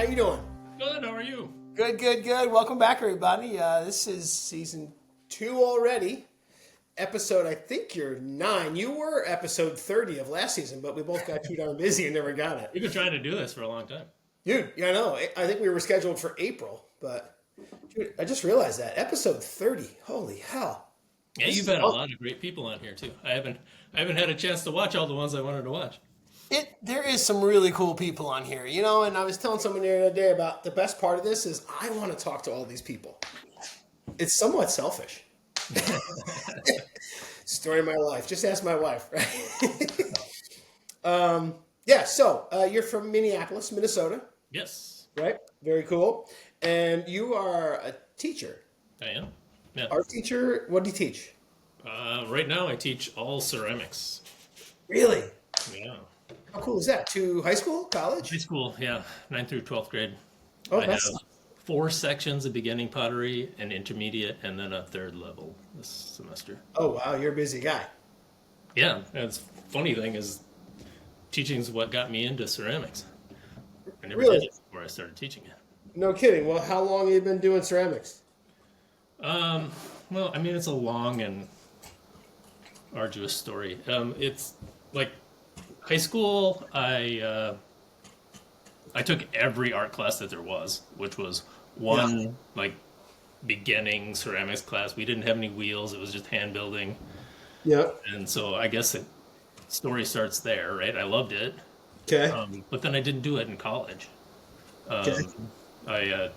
How you doing? Good, how are you? Good. Welcome back, everybody. This is season 2 already. Episode, I think you're 9. You were episode 30 of last season, but we both got too darn busy and never got it. We've been trying to do this for a long time. Dude, yeah, I know. I think we were scheduled for April, but dude, I just realized that. Episode 30. Holy hell. Yeah, you've had a lot of great people on here too. I haven't had a chance to watch all the ones I wanted to watch. There is some really cool people on here, you know, and I was telling someone the other day about the best part of this is I want to talk to all these people. It's somewhat selfish. Story of my life. Just ask my wife, right? You're from Minneapolis, Minnesota. Yes. Right? Very cool. And you are a teacher. I am. Yeah. Art teacher. What do you teach? Right now I teach all ceramics. Really? Yeah. How cool is that? To high school, college? High school, yeah. 9th through 12th grade. Oh, I have 4 sections of beginning pottery, an intermediate, and then a 3rd level this semester. Oh, wow. You're a busy guy. Yeah. And the funny thing is teaching's what got me into ceramics. I never Really? did it before I started teaching it. No kidding. Well, how long have you been doing ceramics? Well, I mean, it's a long and arduous story. It's like high school, I took every art class that there was, which was one like beginning ceramics class. We didn't have any wheels; it was just hand building. Yeah. And so I guess the story starts there, right? I loved it. Okay. But then I didn't do it in college. Okay. I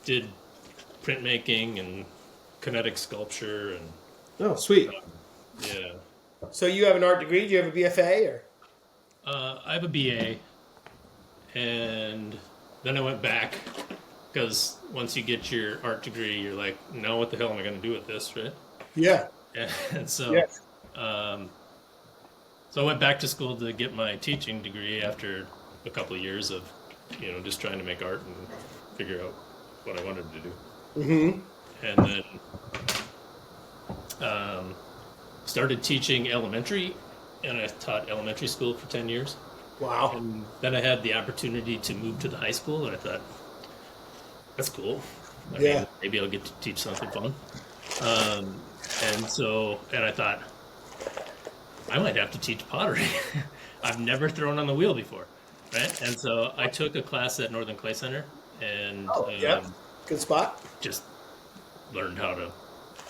did printmaking and kinetic sculpture and Oh, sweet. yeah. So you have an art degree? Do you have a BFA or? I have a BA, and then I went back because once you get your art degree, you're like, now what the hell am I going to do with this, right? Yeah. And so, Yeah. so I went back to school to get my teaching degree after a couple of years of, just trying to make art and figure out what I wanted to do. Mm-hmm. And then started teaching elementary, and I taught elementary school for 10 years. Wow. And then I had the opportunity to move to the high school, and I thought, that's cool. I mean, maybe I'll get to teach something fun. And I thought, I might have to teach pottery. I've never thrown on the wheel before, right? And so I took a class at Northern Clay Center, and good spot. just learned how to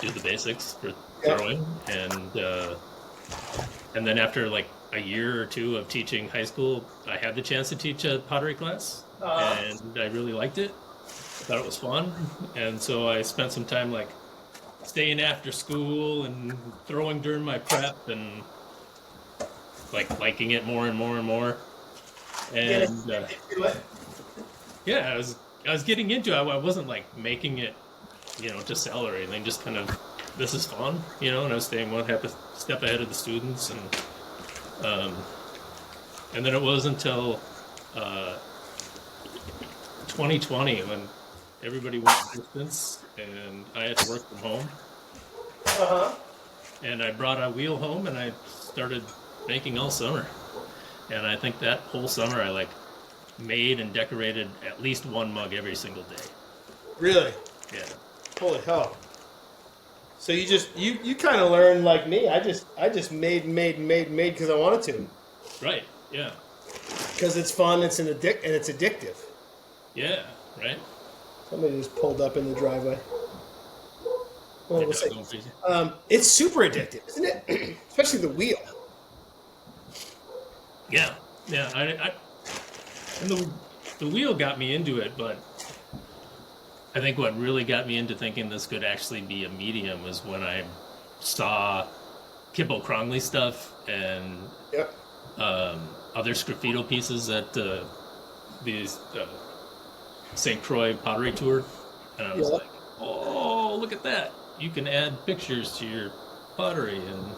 do the basics for throwing, and then after like a year or two of teaching high school, I had the chance to teach a pottery class, and I really liked it. I thought it was fun, and so I spent some time like staying after school and throwing during my prep and like liking it more and more and more. And I was getting into it. I wasn't like making it, to sell or anything. Just kind of, this is fun, and I was staying one step ahead of the students, and then it was until 2020 when everybody went distance and I had to work from home. And I brought a wheel home and I started making all summer. And I think that whole summer I like made and decorated at least one mug every single day. Really? Yeah. Holy hell. So you kind of learned like me. I just made because I wanted to. Right. Yeah. Because it's fun. It's and it's addictive. Yeah. Right. Somebody just pulled up in the driveway. Well, Yeah, we'll see. going crazy. It's super addictive, isn't it? Especially the wheel. Yeah. Yeah. And the wheel got me into it, but I think what really got me into thinking this could actually be a medium was when I saw Kippo Crongley stuff and other sgraffito pieces at these St. Croix pottery tour, and I was like, oh, look at that. You can add pictures to your pottery, and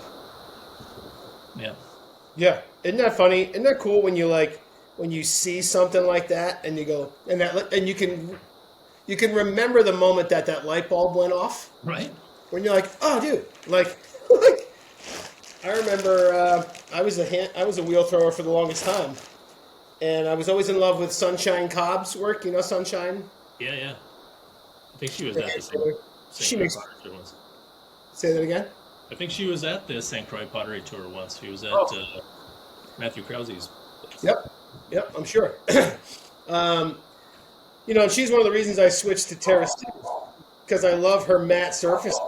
yeah. Isn't that funny? Isn't that cool when you see something like that and you go and you can remember the moment that light bulb went off, right? When you're like, oh, dude, like I remember I was a wheel thrower for the longest time, And I was always in love with Sunshine Cobb's work. You know Sunshine? Yeah, yeah. I think she was at the She St. Croix makes. Pottery Tour once. Say that again. I think she was at the St. Croix Pottery Tour once. She was at Oh, Matthew Krause's place. yep, yep. I'm sure. um, and she's one of the reasons I switched to Terrace too, because I love her matte surface.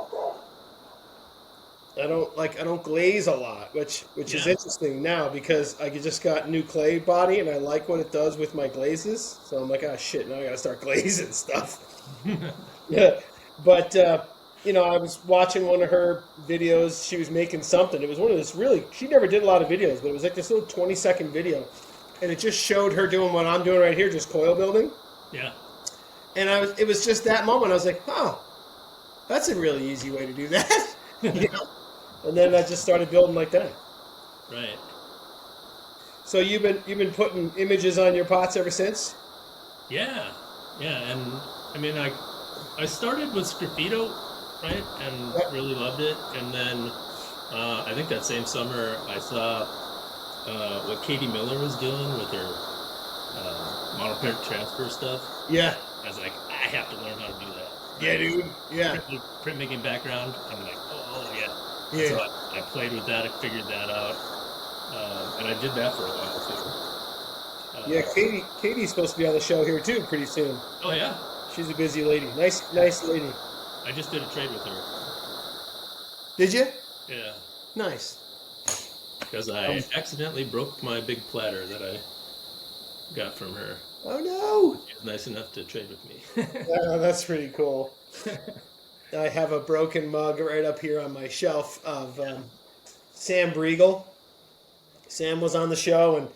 I don't glaze a lot, which is Yeah. interesting now because I just got new clay body and I like what it does with my glazes. So I'm like, oh shit, now I gotta start glazing stuff. Yeah, but I was watching one of her videos. She was making something. It was one of this really. She never did a lot of videos, but it was like this little 20-second video, and it just showed her doing what I'm doing right here, just coil building. Yeah. And it was just that moment. I was like, oh, that's a really easy way to do that. you know? And then I just started building like that. Right. So you've been putting images on your pots ever since? Yeah. Yeah. And I mean, I started with Sgraffito, right? And Yep. really loved it. And then I think that same summer I saw what Katie Miller was doing with her monoprint transfer stuff. Yeah. I was like, I have to learn how to do that. Yeah, dude. Yeah. Printmaking background. I'm like, oh yeah. Yeah. So I played with that. I figured that out. And I did that for a while too. Yeah, Katie's supposed to be on the show here too pretty soon. Oh yeah. She's a busy lady. Nice lady. I just did a trade with her. Did you? Yeah. Nice. Because I accidentally broke my big platter that I got from her. Oh no! She was nice enough to trade with me. Oh, that's pretty cool. I have a broken mug right up here on my shelf of Sam Briegel. Sam was on the show, and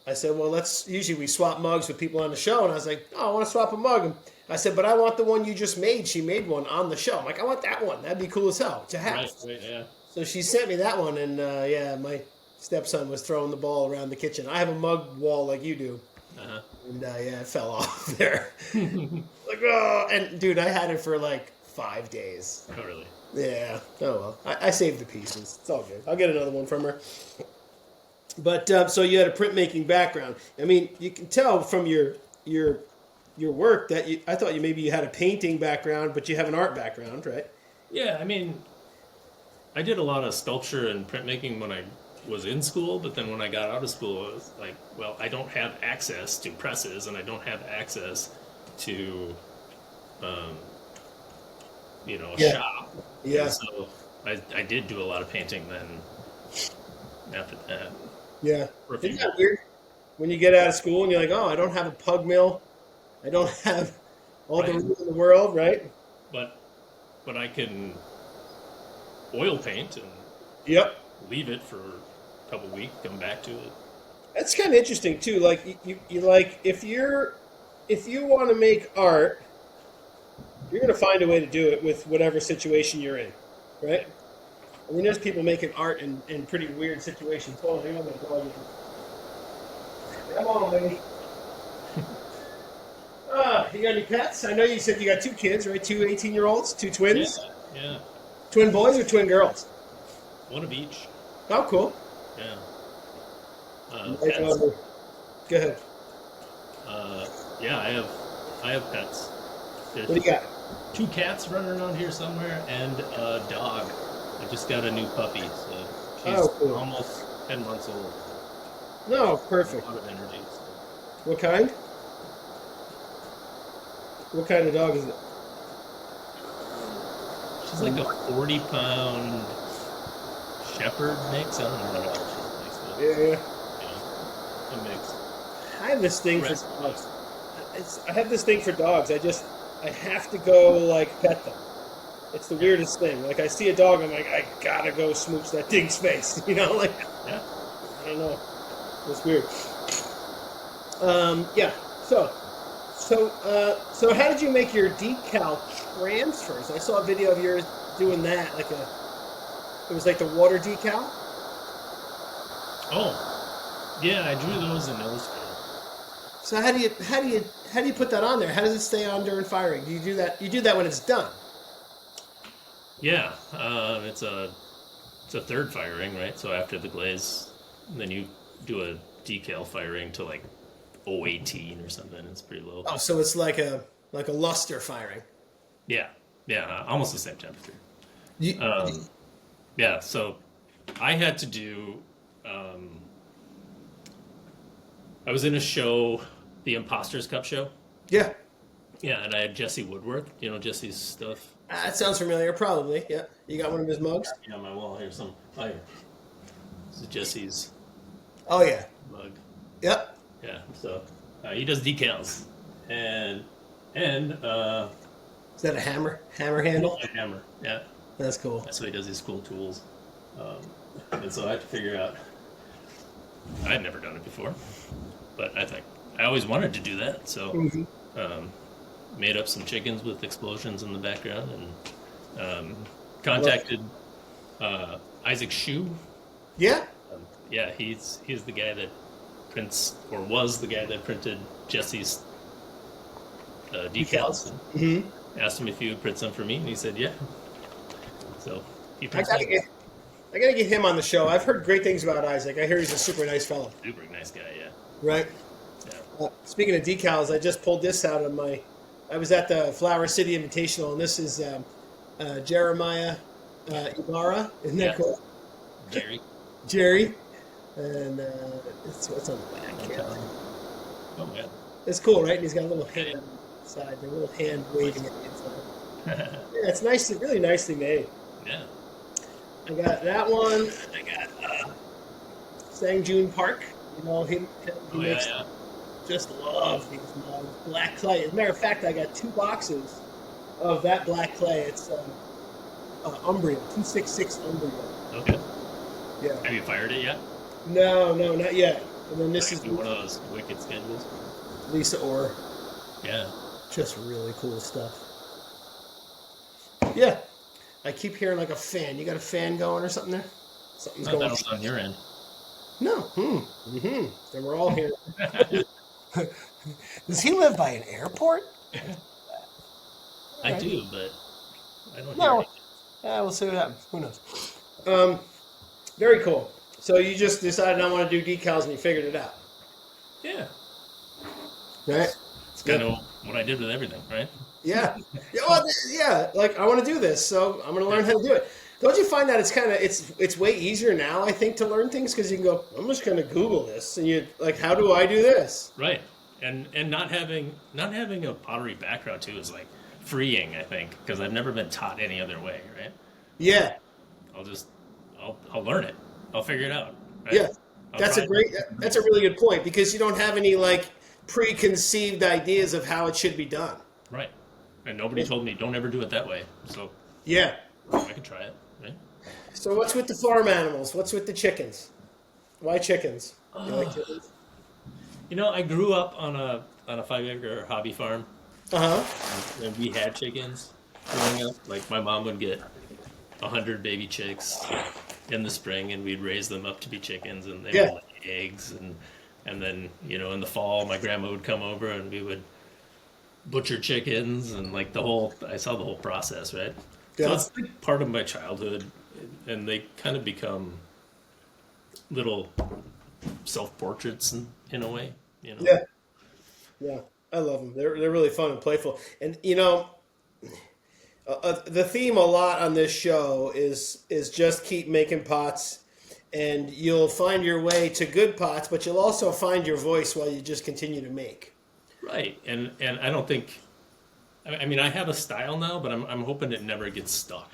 I said, well, usually we swap mugs with people on the show, and I was like, oh, I want to swap a mug. And I said, but I want the one you just made. She made one on the show. I'm like, I want that one. That'd be cool as hell to have. Right, yeah. So she sent me that one, and my stepson was throwing the ball around the kitchen. I have a mug wall like you do. Uh-huh. And it fell off there. Like, oh, and dude, I had it for like 5 days. Oh, really? Yeah. Oh well. I saved the pieces. It's all good. I'll get another one from her. But so you had a printmaking background. I mean, you can tell from your work that I thought you had a painting background, but you have an art background, right? Yeah, I mean, I did a lot of sculpture and printmaking when I was in school, but then when I got out of school, I was like, well, I don't have access to presses, and I don't have access to, a shop. Yeah. And so I did do a lot of painting then after that. Yeah. For a few Isn't that years. weird? When you get out of school and you're like, oh, I don't have a pug mill. I don't have all the Right. room in the world, right? But I can oil paint and Yep. leave it for a couple weeks, come back to it. That's kind of interesting too. Like you like if you want to make art, you're going to find a way to do it with whatever situation you're in, right? I mean, there's people making art in pretty weird situations. Oh, hang on, come on, lady. You got any pets? I know you said you got 2 kids, right? 2 18-year-olds, 2 twins. Yeah. Twin boys or twin girls? One of each. Oh, cool. Yeah. Like, Pets. go ahead. Yeah, I have pets. There's What do you got? 2 cats running around here somewhere and a dog. I just got a new puppy, so she's Oh, cool. almost 10 months old. No, A perfect. lot of energy. So. What kind? What kind of dog is it? She's like a 40-pound shepherd mix. I don't know what else she makes, but Yeah. a mix. I have this thing for Rest- dogs. I have this thing for dogs. I have to go like pet them. It's the weirdest thing. Like I see a dog, I'm like, I gotta go smooch that thing's face. Like Yeah. I don't know. It's weird. Yeah. So how did you make your decal transfers? I saw a video of yours doing that. It was like the water decal. Oh, yeah, I drew those in Illustrator. So how do you put that on there? How does it stay on during firing? Do you do that? You do that when it's done. Yeah, it's a third firing, right? So after the glaze, then you do a decal firing to like 018 or something. It's pretty low. Oh, so it's like a luster firing. Yeah, almost the same temperature. You, Yeah, so I had to do. I was in a show, the Imposters Cup show. yeah, Yeah, and I had Jesse Woodworth. You know Jesse's stuff. that sounds familiar. Probably. Yeah, you got one of his mugs. Yeah, on my wall here's some. Oh, yeah. This is Jesse's Oh yeah. mug. Yep. Yeah, so he does decals, and Is that a hammer handle? a hammer. Yeah, That's cool. that's why he does these cool tools. And so I had to figure out. I'd never done it before, but I always wanted to do that. So made up some chickens with explosions in the background, and contacted Isaac Shue. Yeah. Yeah, he's the guy that prints, or was the guy that printed Jesse's decals. Mm-hmm. Asked him if he would print some for me, and he said yeah. So he I prints gotta get him on the show. I've heard great things about Isaac. I hear he's a super nice fellow. super nice guy. Yeah. Right. Yeah. Speaking of decals, I just pulled this out of my. I was at the Flower City Invitational, and this is Jeremiah Ibarra. Isn't that cool? Jerry. And what's on the back here? Oh man. It's cool, right? And he's got a little hand on the side, a little hand waving at the inside. Yeah, it's nice, really nicely made. Yeah. I got that one. I got Sang June Park. You know, he makes just love these mugs. Black clay. As a matter of fact, I got 2 boxes of that black clay. It's Umbria, 266 Umbria. Okay. Yeah. Have you fired it yet? No, not yet. And then this is one of those wicked schedules. Lisa Orr. Yeah. Just really cool stuff. Yeah. I keep hearing like a fan. You got a fan going or something there? Something's Not going that was on your end. No. Then we're all here. Does he live by an airport? I do, but I don't hear No. it. Yeah, we'll see what happens. Who knows? Very cool. So you just decided I want to do decals and you figured it out. Yeah. Right? It's kind of what I did with everything, right? Yeah. Like I want to do this, so I'm going to learn how to do it. Don't you find that it's way easier now, I think, to learn things because you can go, I'm just going to Google this, and you like, how do I do this? Right. And not having a pottery background too is like freeing, I think, because I've never been taught any other way, right? Yeah. I'll learn it. I'll figure it out. Right? Yeah. That's a really good point because you don't have any like preconceived ideas of how it should be done. Right. And nobody told me don't ever do it that way. So yeah, I can try it. Right. So what's with the farm animals? What's with the chickens? Why chickens? You like chickens? You know, I grew up on a 5-acre hobby farm. And we had chickens growing up. Like my mom would get 100 baby chicks in the spring, and we'd raise them up to be chickens, and they would lay eggs, and then in the fall, my grandma would come over, and we would butcher chickens, and like I saw the whole process, right? Yeah. So it's like part of my childhood, and they kind of become little self-portraits in a way, Yeah, I love them. They're really fun and playful, and the theme a lot on this show is just keep making pots, and you'll find your way to good pots, but you'll also find your voice while you just continue to make. Right, and I don't think, I mean, I have a style now, but I'm hoping it never gets stuck.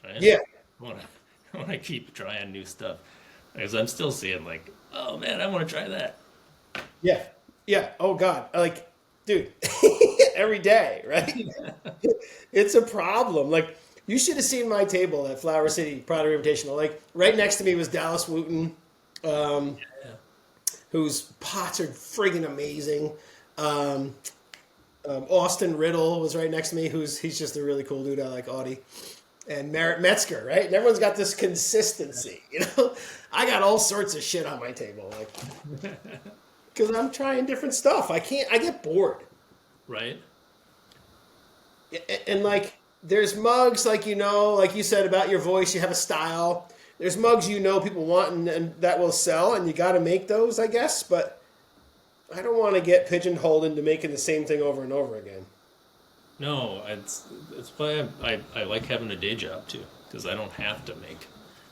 Right? Yeah, I want to keep trying new stuff because I'm still seeing like, oh man, I want to try that. Yeah. Oh God, like, dude, every day, right? It's a problem. Like, you should have seen my table at Flower City Pottery Invitational. Like, right next to me was Dallas Wooten, whose pots are friggin' amazing. Austin Riddle was right next to me, he's just a really cool dude. I like Audie. And Merritt Metzger, right? And everyone's got this consistency, I got all sorts of shit on my table, like, because I'm trying different stuff. I get bored. Right. And like, there's mugs, like, like you said about your voice, you have a style, there's mugs people want and that will sell, and you got to make those, I guess. But I don't want to get pigeonholed into making the same thing over and over again. No, it's why I like having a day job too, because I don't have to make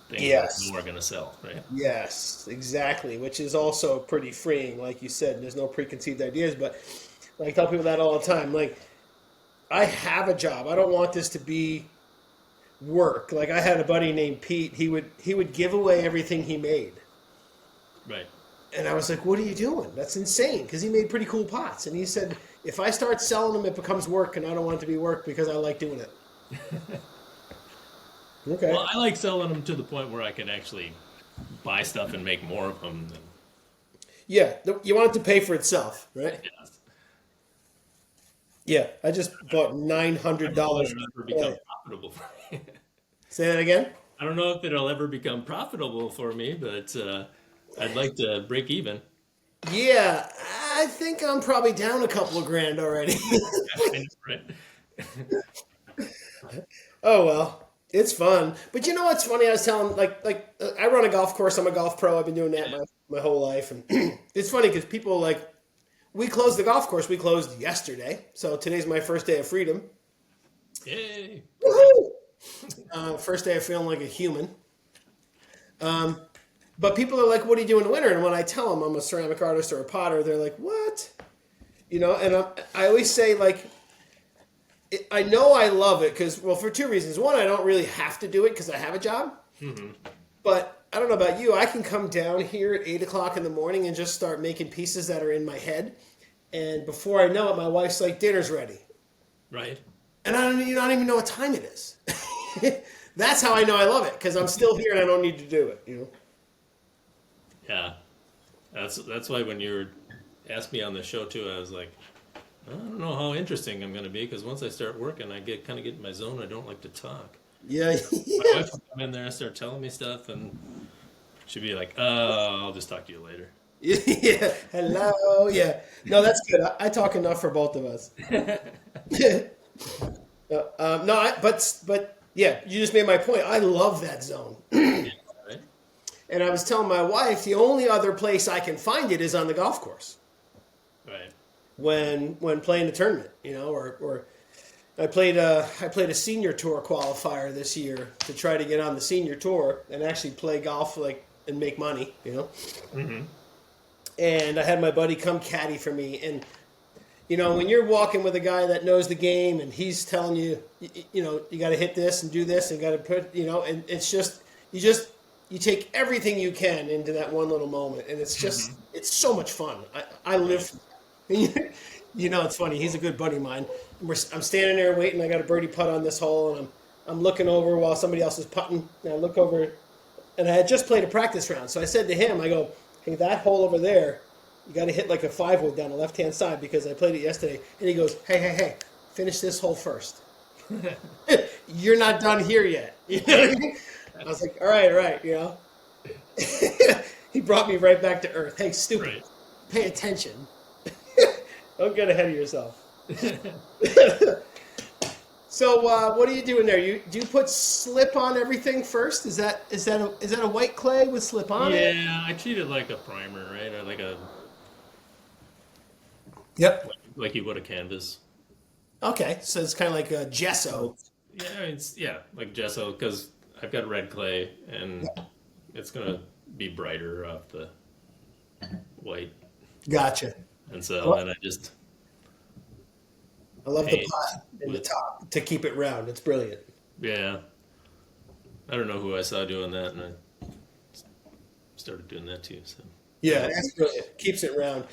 things Yes. that I know are going to sell, right? Yes, exactly, which is also pretty freeing, like you said. There's no preconceived ideas, but I tell people that all the time. Like, I have a job. I don't want this to be work. Like, I had a buddy named Pete. He would give away everything he made, Right. and I was like, "What are you doing? That's insane!" Because he made pretty cool pots, and he said, "If I start selling them, it becomes work, and I don't want it to be work because I like doing it." Okay. Well, I like selling them to the point where I can actually buy stuff and make more of them. Yeah, you want it to pay for itself, right? Yeah. Yeah, I just bought I $900. don't know if it'll ever become profitable for me. Say that again? I don't know if it'll ever become profitable for me, but I'd like to break even. Yeah, I think I'm probably down a couple of grand already. Right? Oh well, it's fun. But you know what's funny? I was telling I run a golf course. I'm a golf pro. I've been doing that my whole life, and it's funny because people we closed the golf course. We closed yesterday, so today's my first day of freedom. Yay! Woohoo! First day of feeling like a human. But people are like, "What do you do in the winter?" And when I tell them I'm a ceramic artist or a potter, they're like, "What?" And I always say I know I love it because, well, for two reasons. One, I don't really have to do it because I have a job. Mm-hmm. But I don't know about you. I can come down here at 8 o'clock in the morning and just start making pieces that are in my head. And before I know it, my wife's like, "Dinner's ready." Right? And I don't even know what time it is. That's how I know I love it because I'm still here and I don't need to do it. Yeah. That's why when you asked me on the show too, I was like, I don't know how interesting I'm going to be because once I start working, I get in my zone. I don't like to talk. Yeah. My wife will come in there and start telling me stuff, and she'd be like, "I'll just talk to you later." Yeah. Hello. Yeah. No, that's good. I talk enough for both of us. No, but yeah, you just made my point. I love that zone. Yeah, right? And I was telling my wife the only other place I can find it is on the golf course Right. when playing a tournament, or I played a senior tour qualifier this year to try to get on the senior tour and actually play golf and make money, Mm-hmm. And I had my buddy come caddy for me, and when you're walking with a guy that knows the game and he's telling you, you got to hit this and do this and got to put, and it's just you take everything you can into that one little moment, and it's just it's so much fun. I live. It's funny. He's a good buddy of mine. I'm standing there waiting. I got a birdie putt on this hole, and I'm looking over while somebody else is putting. And I look over, and I had just played a practice round. So I said to him, I go, "Hey, that hole over there, you got to hit like a 5-wood down the left-hand side because I played it yesterday." And he goes, "Hey, finish this hole first. You're not done here yet." You know what I mean? I was like, all right. He brought me right back to earth. Hey, stupid, Right. Pay attention. Don't get ahead of yourself. So, what are you doing there? Do you put slip on everything first? Is that a white clay with slip on it? Yeah, I treat it like a primer, right? Or Yep. like you would a canvas. Okay, so it's kind of like a gesso. Yeah, like gesso because I've got red clay and it's gonna be brighter off the white, Gotcha. and so then I love the paint pot in the with- top to keep it round. It's brilliant. yeah. I don't know who I saw doing that, and I started doing that too. So Yeah, that's brilliant. Keeps it round.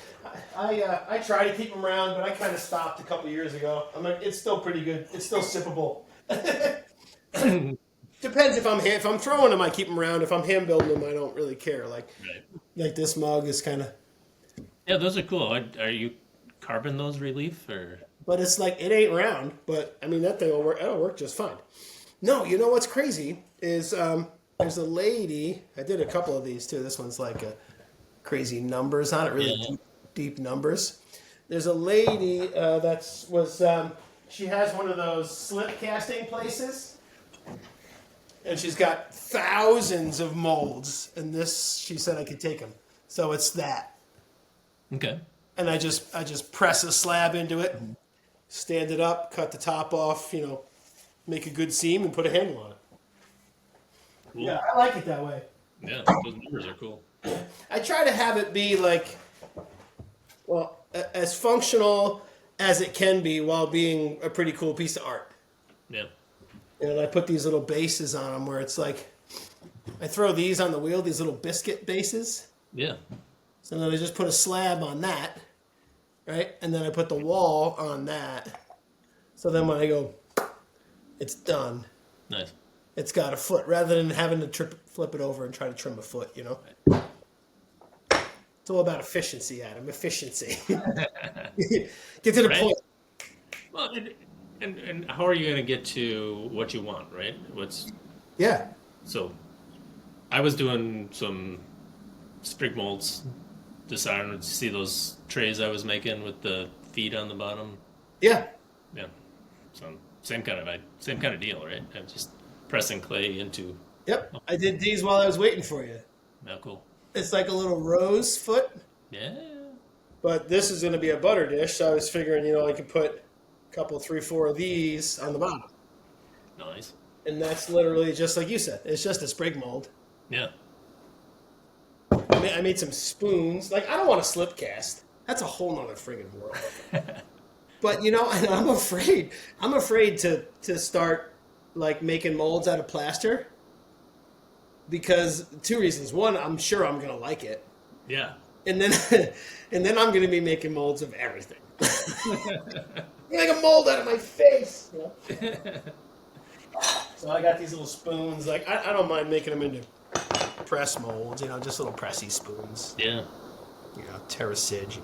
I try to keep them round, but I kind of stopped a couple years ago. I'm like, it's still pretty good. It's still sippable. Depends if I'm throwing them, I keep them round. If I'm hand building them, I don't really care. Like this mug is kind of. yeah, those are cool. Are you carving those relief or? But it's like it ain't round. But I mean that thing will work. It'll work just fine. No, you know what's crazy is there's a lady. I did a couple of these too. This one's like a crazy numbers on it, really deep numbers. There's a lady she has one of those slip casting places, And she's got thousands of molds, and this, she said I could take them. So it's that. Okay. And I just press a slab into it, stand it up, cut the top off, make a good seam, and put a handle on it. Cool. Yeah, I like it that way. Yeah, those numbers are cool. I try to have it be like, well, as functional as it can be while being a pretty cool piece of art. Yeah. And I put these little bases on them where it's like, I throw these on the wheel, these little biscuit bases. Yeah. So then I just put a slab on that, right? And then I put the wall on that. So then when I go, it's done. Nice. It's got a foot rather than having to flip it over and try to trim a foot, It's all about efficiency, Adam. Efficiency. Get to the point. Well, and how are you going to get to what you want, right? Yeah. So I was doing some sprig molds. Decided to see those trays I was making with the feet on the bottom. Yeah. Yeah. So same kind of deal, right? I'm just pressing clay into. Yep. I did these while I was waiting for you. Oh, cool. It's like a little rose foot. Yeah. But this is going to be a butter dish, so I was figuring, I could put a couple, 3, 4 of these on the bottom. Nice. And that's literally just like you said. It's just a sprig mold. Yeah. I made some spoons. Like, I don't want a slip cast. That's a whole nother friggin' world. But, and I'm afraid to start, like, making molds out of plaster. Because 2 reasons. One, I'm sure I'm going to like it. Yeah. And then I'm going to be making molds of everything. Make a mold out of my face. So I got these little spoons. Like, I don't mind making them into press molds, just little pressy spoons. Yeah. Terracid.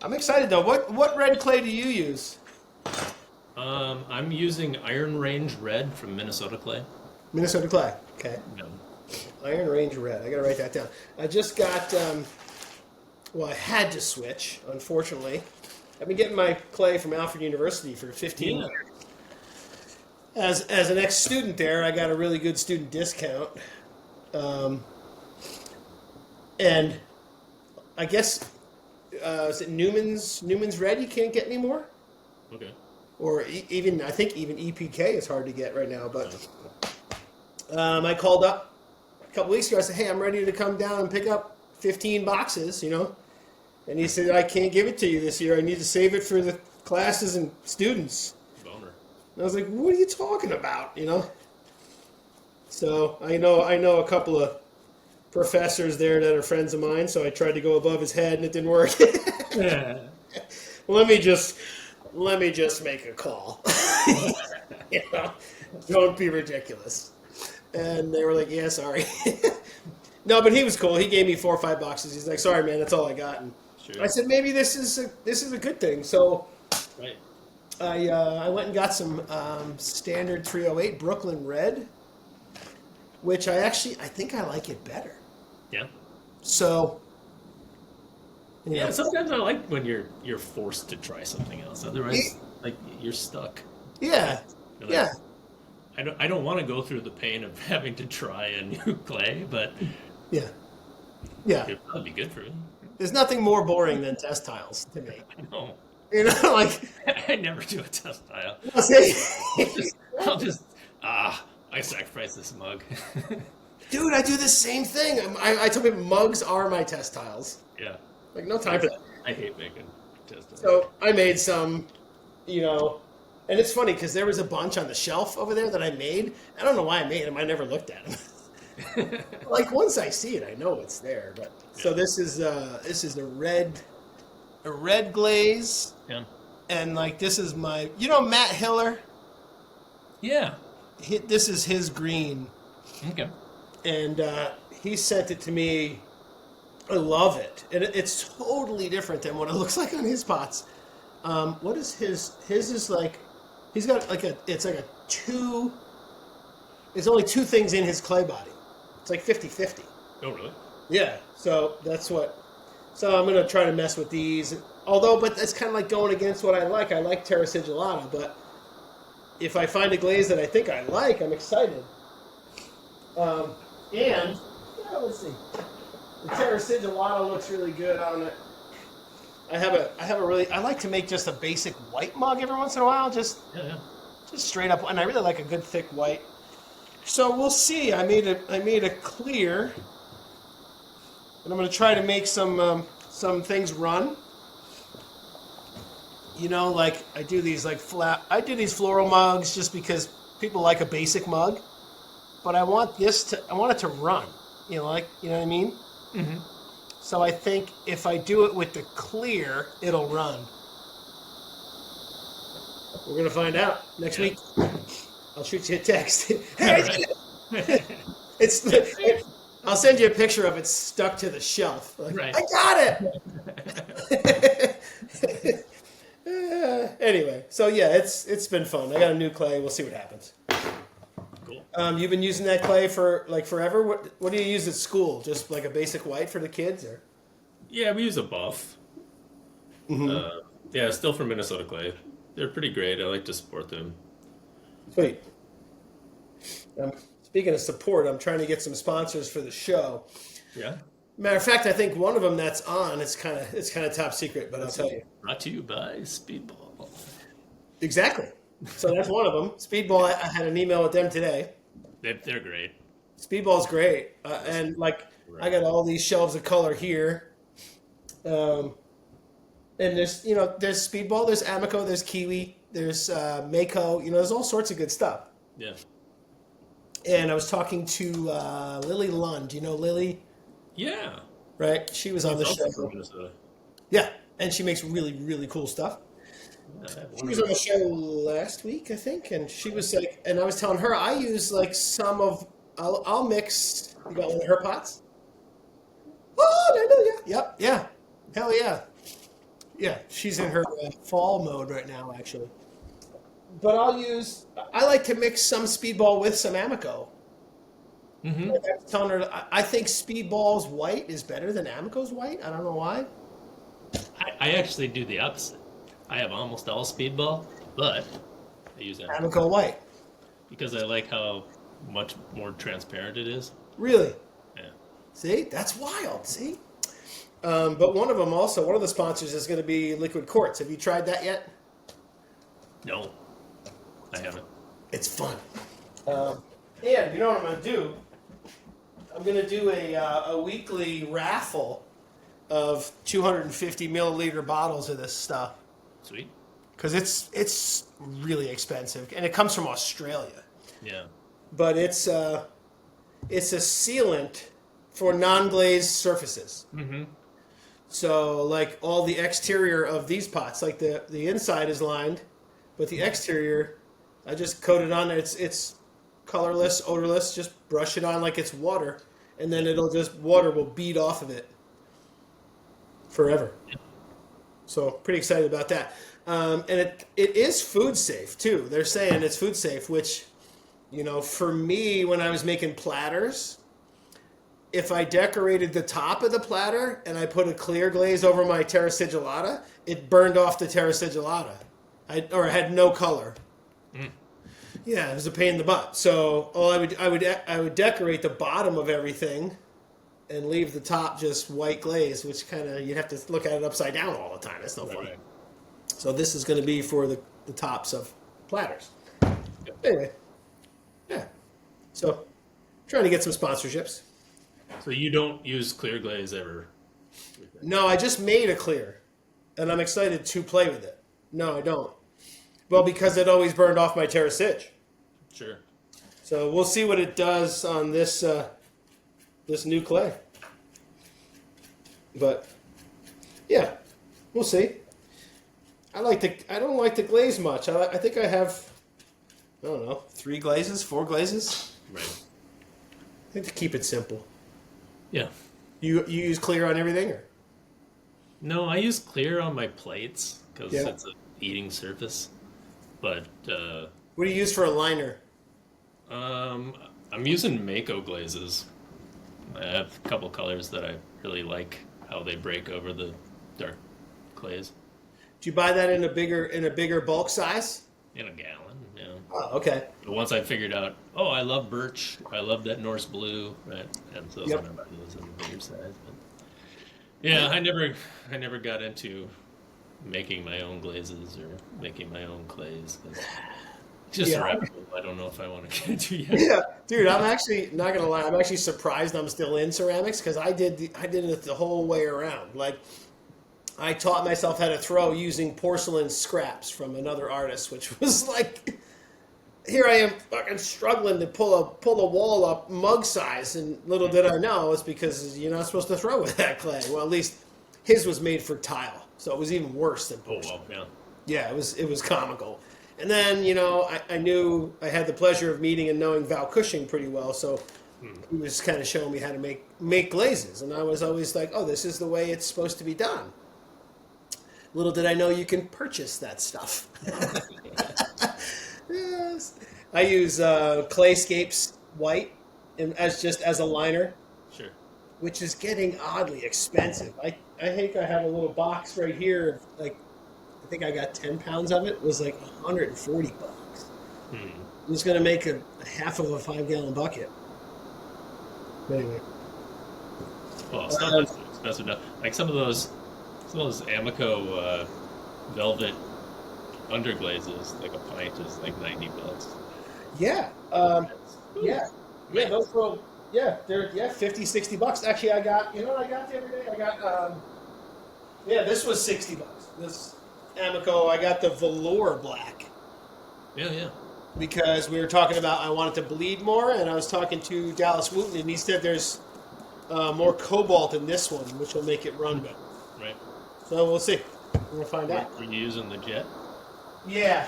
I'm excited though. What red clay do you use? I'm using Iron Range Red from Minnesota Clay. Minnesota clay. Okay. No. Iron Range Red. I gotta write that down. I just got. I had to switch. Unfortunately, I've been getting my clay from Alfred University for 15 years. As an ex-student there, I got a really good student discount. And I guess is it Newman's Red you can't get anymore? Okay. Or even I think even EPK is hard to get right now. But I called up a couple weeks ago. I said, "Hey, I'm ready to come down and pick up 15 boxes." And he said, "I can't give it to you this year. I need to save it for the classes and students." Boner. And I was like, "What are you talking about?" So I know a couple of professors there that are friends of mine, so I tried to go above his head and it didn't work. Yeah. let me just make a call. Don't be ridiculous. And they were like, "Yeah, sorry." No, but he was cool. He gave me 4 or 5 boxes. He's like, "Sorry, man, that's all I got." And Sure. I said, "Maybe this is a good thing." So Right. I went and got some standard 308 Brooklyn Red, which I think I like it better. Yeah. So, Yeah. Sometimes I like when you're forced to try something else. Otherwise, like you're stuck. Yeah. You're like, Yeah. I don't want to go through the pain of having to try a new clay, but Yeah. Yeah. it'd probably be good for you. There's nothing more boring than test tiles to me. I know. Like, I never do a test tile. I'll just I sacrifice this mug. Dude, I do the same thing. I tell people mugs are my test tiles. Yeah. Like, no time for that. I hate making test tiles. So I made some, and it's funny because there was a bunch on the shelf over there that I made. I don't know why I made them. I never looked at them. Like, once I see it, I know it's there. But so this is a red glaze. Yeah. And like this is my, Matt Hiller. Yeah. This is his green. Okay. And he sent it to me. I love it. And it's totally different than what it looks like on his pots. What is his? His is like, he's got like it's only 2 things in his clay body. It's like 50-50. Oh, really? Yeah. So so I'm going to try to mess with these. But that's kind of like going against what I like. I like Terra Sigillata, but if I find a glaze that I think I like, I'm excited. And let's see, the Terra Sigillata looks really good on it. I like to make just a basic white mug every once in a while, just Yeah. straight up, and I really like a good thick white. So we'll see. I made a clear, and I'm gonna try to make some things run. You know, like I do these these floral mugs just because people like a basic mug, but I want it to run. You know, you know what I mean? Mm-hmm. So I think if I do it with the clear, it'll run. We're gonna find out next week. I'll shoot you a text. Hey, I'll send you a picture of it stuck to the shelf. Like, Right. I got it. Anyway, so yeah, it's been fun. I got a new clay. We'll see what happens. Cool. You've been using that clay for like forever. What do you use at school? Just like a basic white for the kids, or? Yeah, we use a buff. Yeah, still from Minnesota Clay. They're pretty great. I like to support them. Sweet. Speaking of support, I'm trying to get some sponsors for the show. Yeah. Matter of fact, I think one of them that's on. It's kind of top secret, but I'll tell you. Brought to you by Speedball. Exactly. So that's one of them. Speedball. I had an email with them today. They're great. Speedball's great, and like I got all these shelves of color here. And there's Speedball, there's Amico, there's Kiwi, there's Mako. There's all sorts of good stuff. Yeah. And I was talking to Lily Lund. Do you know Lily? Yeah. Right? She was on the Also show. from Minnesota. Yeah, and she makes really, really cool stuff. She was on the show last week, I think, and she was like, and I was telling her I use like I'll mix. You got one of her pots? Oh, hallelujah! Yep, yeah, hell yeah, yeah. She's in her fall mode right now, actually. But I like to mix some Speedball with some Amico. Mm-hmm. Like I was telling her, I think Speedball's white is better than Amico's white. I don't know why. I actually do the opposite. I have almost all Speedball, but I use Amico Amico white. because I like how much more transparent it is. Really? Yeah. See, that's wild. See. But one of the sponsors is going to be Liquid Quartz. Have you tried that yet? No, I haven't. It's fun. And you know what I'm going to do? I'm going to do a weekly raffle of 250 milliliter bottles of this stuff. Sweet. Because it's really expensive, and it comes from Australia. Yeah. But it's a sealant for non-glazed surfaces. Mm-hmm. So like all the exterior of these pots, like the inside is lined, but the exterior, I just coat it on there. It's colorless, odorless. Just brush it on like it's water, and then water will bead off of it forever. So pretty excited about that. And it is food safe too. They're saying it's food safe, which, for me, when I was making platters, if I decorated the top of the platter and I put a clear glaze over my Terra Sigillata, it burned off the Terra Sigillata. It had no color. Yeah, it was a pain in the butt. So I would decorate the bottom of everything and leave the top just white glaze, which kind of you'd have to look at it upside down all the time. That's no fun. Right. So this is going to be for the tops of platters. Anyway, yeah. So trying to get some sponsorships. So you don't use clear glaze ever? No, I just made a clear, and I'm excited to play with it. No, I don't. Well, because it always burned off my Terra Sig. Sure. So we'll see what it does on this this new clay. But yeah, we'll see. I don't like to glaze much. I think I have, I don't know, 3 glazes, 4 glazes. Right. I think to keep it simple. Yeah. You use clear on everything, or? No, I use clear on my plates because Yeah. it's an eating surface. But What do you use for a liner? I'm using Mako glazes. I have a couple colors that I really like how they break over the dark clays. Do you buy that in a bigger bulk size? In a gallon, yeah. Oh, okay. But once I figured out, oh, I love birch, I love that Norse blue, right? And so Yep. then I buy those in the bigger size. But yeah, I never got into making my own glazes or making my own clays. 'Cause just a Yeah. rabbit hole I don't know if I want to get into yet. Yeah, dude, I'm actually not gonna lie. I'm actually surprised I'm still in ceramics because I did it the whole way around. Like, I taught myself how to throw using porcelain scraps from another artist, which was like, here I am fucking struggling to pull a wall up mug size, and little did I know it's because you're not supposed to throw with that clay. Well, at least his was made for tile, so it was even worse than Oh porcelain. well, yeah. Yeah, it was comical. And then, I knew I had the pleasure of meeting and knowing Val Cushing pretty well, so he was kind of showing me how to make glazes. And I was always like, oh, this is the way it's supposed to be done. Little did I know you can purchase that stuff. Yes. I use Clayscapes white as a liner, Sure. which is getting oddly expensive. I think I have a little box right here, like, I think I got 10 pounds of it. It was like $140. Hmm. I'm just going to make a half of a 5-gallon bucket. But anyway. Well, it's not that expensive now. Like some of those Amico velvet underglazes, like a pint is like $90. Yeah. Ooh, Yeah. Yeah, man. those little, yeah, they're, 50, $60. Actually, I got, you know what I got the other day? I got, this was $60. This Amico, I got the velour black Yeah, yeah. because we were talking about I wanted to bleed more, and I was talking to Dallas Wooten, and he said there's more cobalt in this one, which will make it run better. Right. So we'll see. We'll find out. Were you using the jet? Yeah,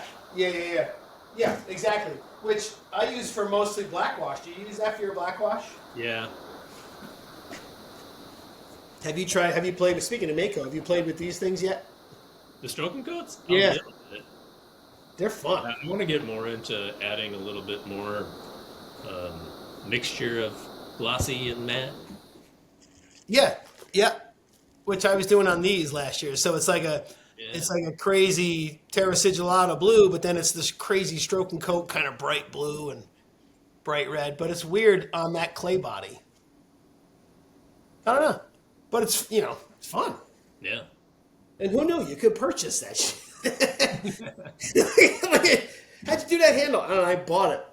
exactly. Which I use for mostly blackwash. Do you use that for your blackwash? Yeah. Have you played with, speaking of Mako, have you played with these things yet? The stroking coats? Yeah. Yeah. They're fun. I want to get more into adding a little bit more mixture of glossy and matte. Yeah. Which I was doing on these last year. So it's like a crazy Terra Sigillata blue, but then it's this crazy stroke and coat kind of bright blue and bright red. But it's weird on that clay body. I don't know. But it's it's fun. Yeah. And who knew you could purchase that shit? How'd you do that handle? I don't know, I bought it.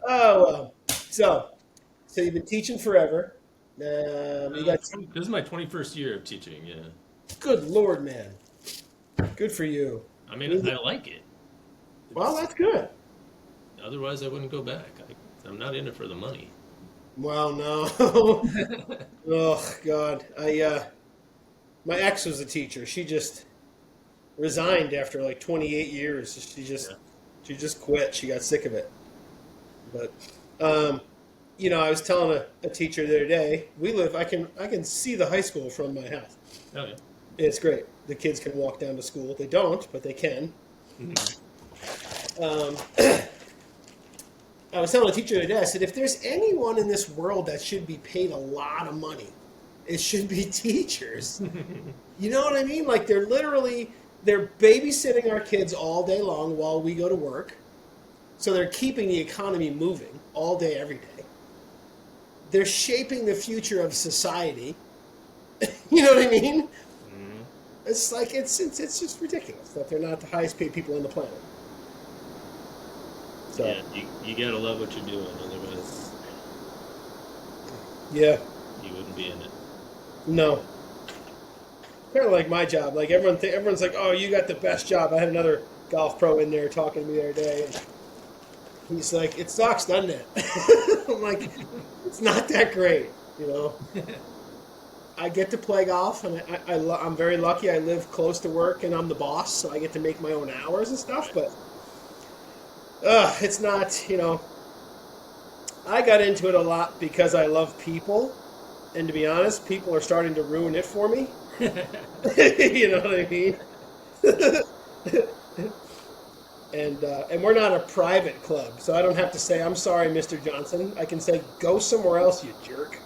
Oh, well. So you've been teaching forever. You got This is my 21st year of teaching, yeah. good Lord, man. Good for you. I mean, I like it. Well, that's good. Otherwise, I wouldn't go back. I'm not in it for the money. Well, no. Oh God, my ex was a teacher. She just resigned after like 28 years. She just quit. She got sick of it. But I was telling a teacher the other day. I can see the high school from my house. Oh, yeah. It's great. The kids can walk down to school. They don't, but they can. I was telling a teacher the other day, I said, if there's anyone in this world that should be paid a lot of money, it should be teachers. You know what I mean? Like they're babysitting our kids all day long while we go to work. So they're keeping the economy moving all day, every day. They're shaping the future of society. You know what I mean? Mm-hmm. It's like it's just ridiculous that they're not the highest paid people on the planet. So, Yeah, you gotta love what you're doing, otherwise yeah, you wouldn't be in it. no. Kind of like my job. Like everyone's like, "Oh, you got the best job." I had another golf pro in there talking to me the other day, and he's like, "It sucks, doesn't it?" I'm like, "It's not that great, you know." I get to play golf, and I'm very lucky. I live close to work, and I'm the boss, so I get to make my own hours and stuff. But it's not, I got into it a lot because I love people, and to be honest, people are starting to ruin it for me. You know what I mean? And we're not a private club, so I don't have to say, "I'm sorry, Mr. Johnson." I can say, "Go somewhere else, you jerk."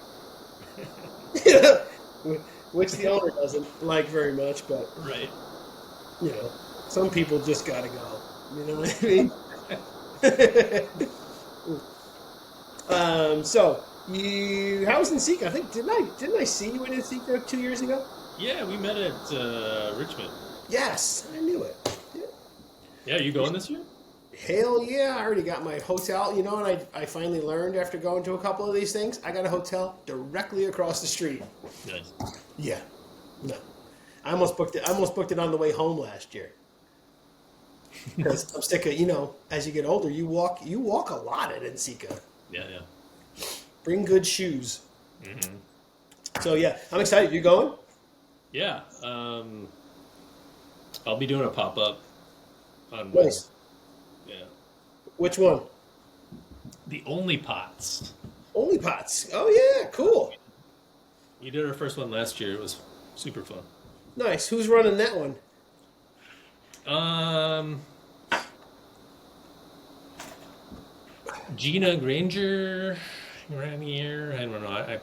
Which the owner doesn't like very much, but Right. You know, some people just gotta go. You know what I mean? So you, how was Nsika? I think didn't I see you in Nsika 2 years ago? Yeah, we met at Richmond. Yes, I knew it. Yeah. Yeah, you going this year? Hell yeah, I already got my hotel, and I finally learned after going to a couple of these things, I got a hotel directly across the street. Nice. Yeah. No. I almost booked it on the way home last year. Because I'm sick of, as you get older, you walk a lot at Nsika. Yeah, yeah. Bring good shoes. Hmm. So yeah, I'm excited. You going? Yeah. I'll be doing a pop up on Nice. Wednesday. Yeah. Which one? The Only Pots. Only Pots. Oh yeah, cool. You did our first one last year. It was super fun. Nice. Who's running that one? Gina Granger, Granier. I don't know.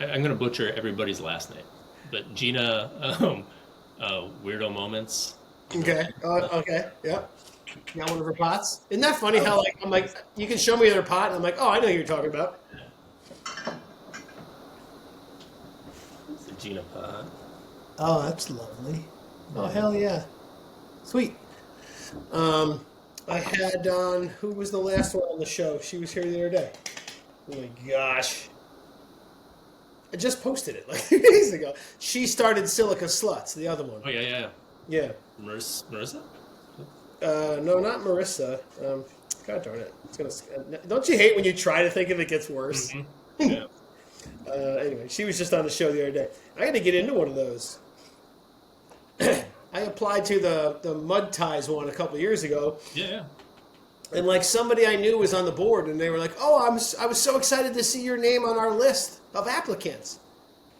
I'm gonna butcher everybody's last name, but Gina, Weirdo Moments. Okay. Okay. Yep. Got one of her pots. Isn't that funny how I'm like you can show me their pot and I'm like, oh, I know who you're talking about. It's the Gina pot. Oh, that's lovely. Oh hell yeah. Sweet. I had on who was the last one on the show? She was here the other day. Oh my gosh. I just posted it like 2 days ago. She started Silica Sluts, the other one. Oh yeah, yeah. Yeah. Marissa? No, not Marissa. God darn it. It's gonna. Don't you hate when you try to think of it gets worse? Mm-hmm. Yeah. Anyway, she was just on the show the other day. I got to get into one of those. I applied to the Mud Ties one a couple years ago, Yeah, yeah. and like somebody I knew was on the board, and they were like, "Oh, I was so excited to see your name on our list of applicants."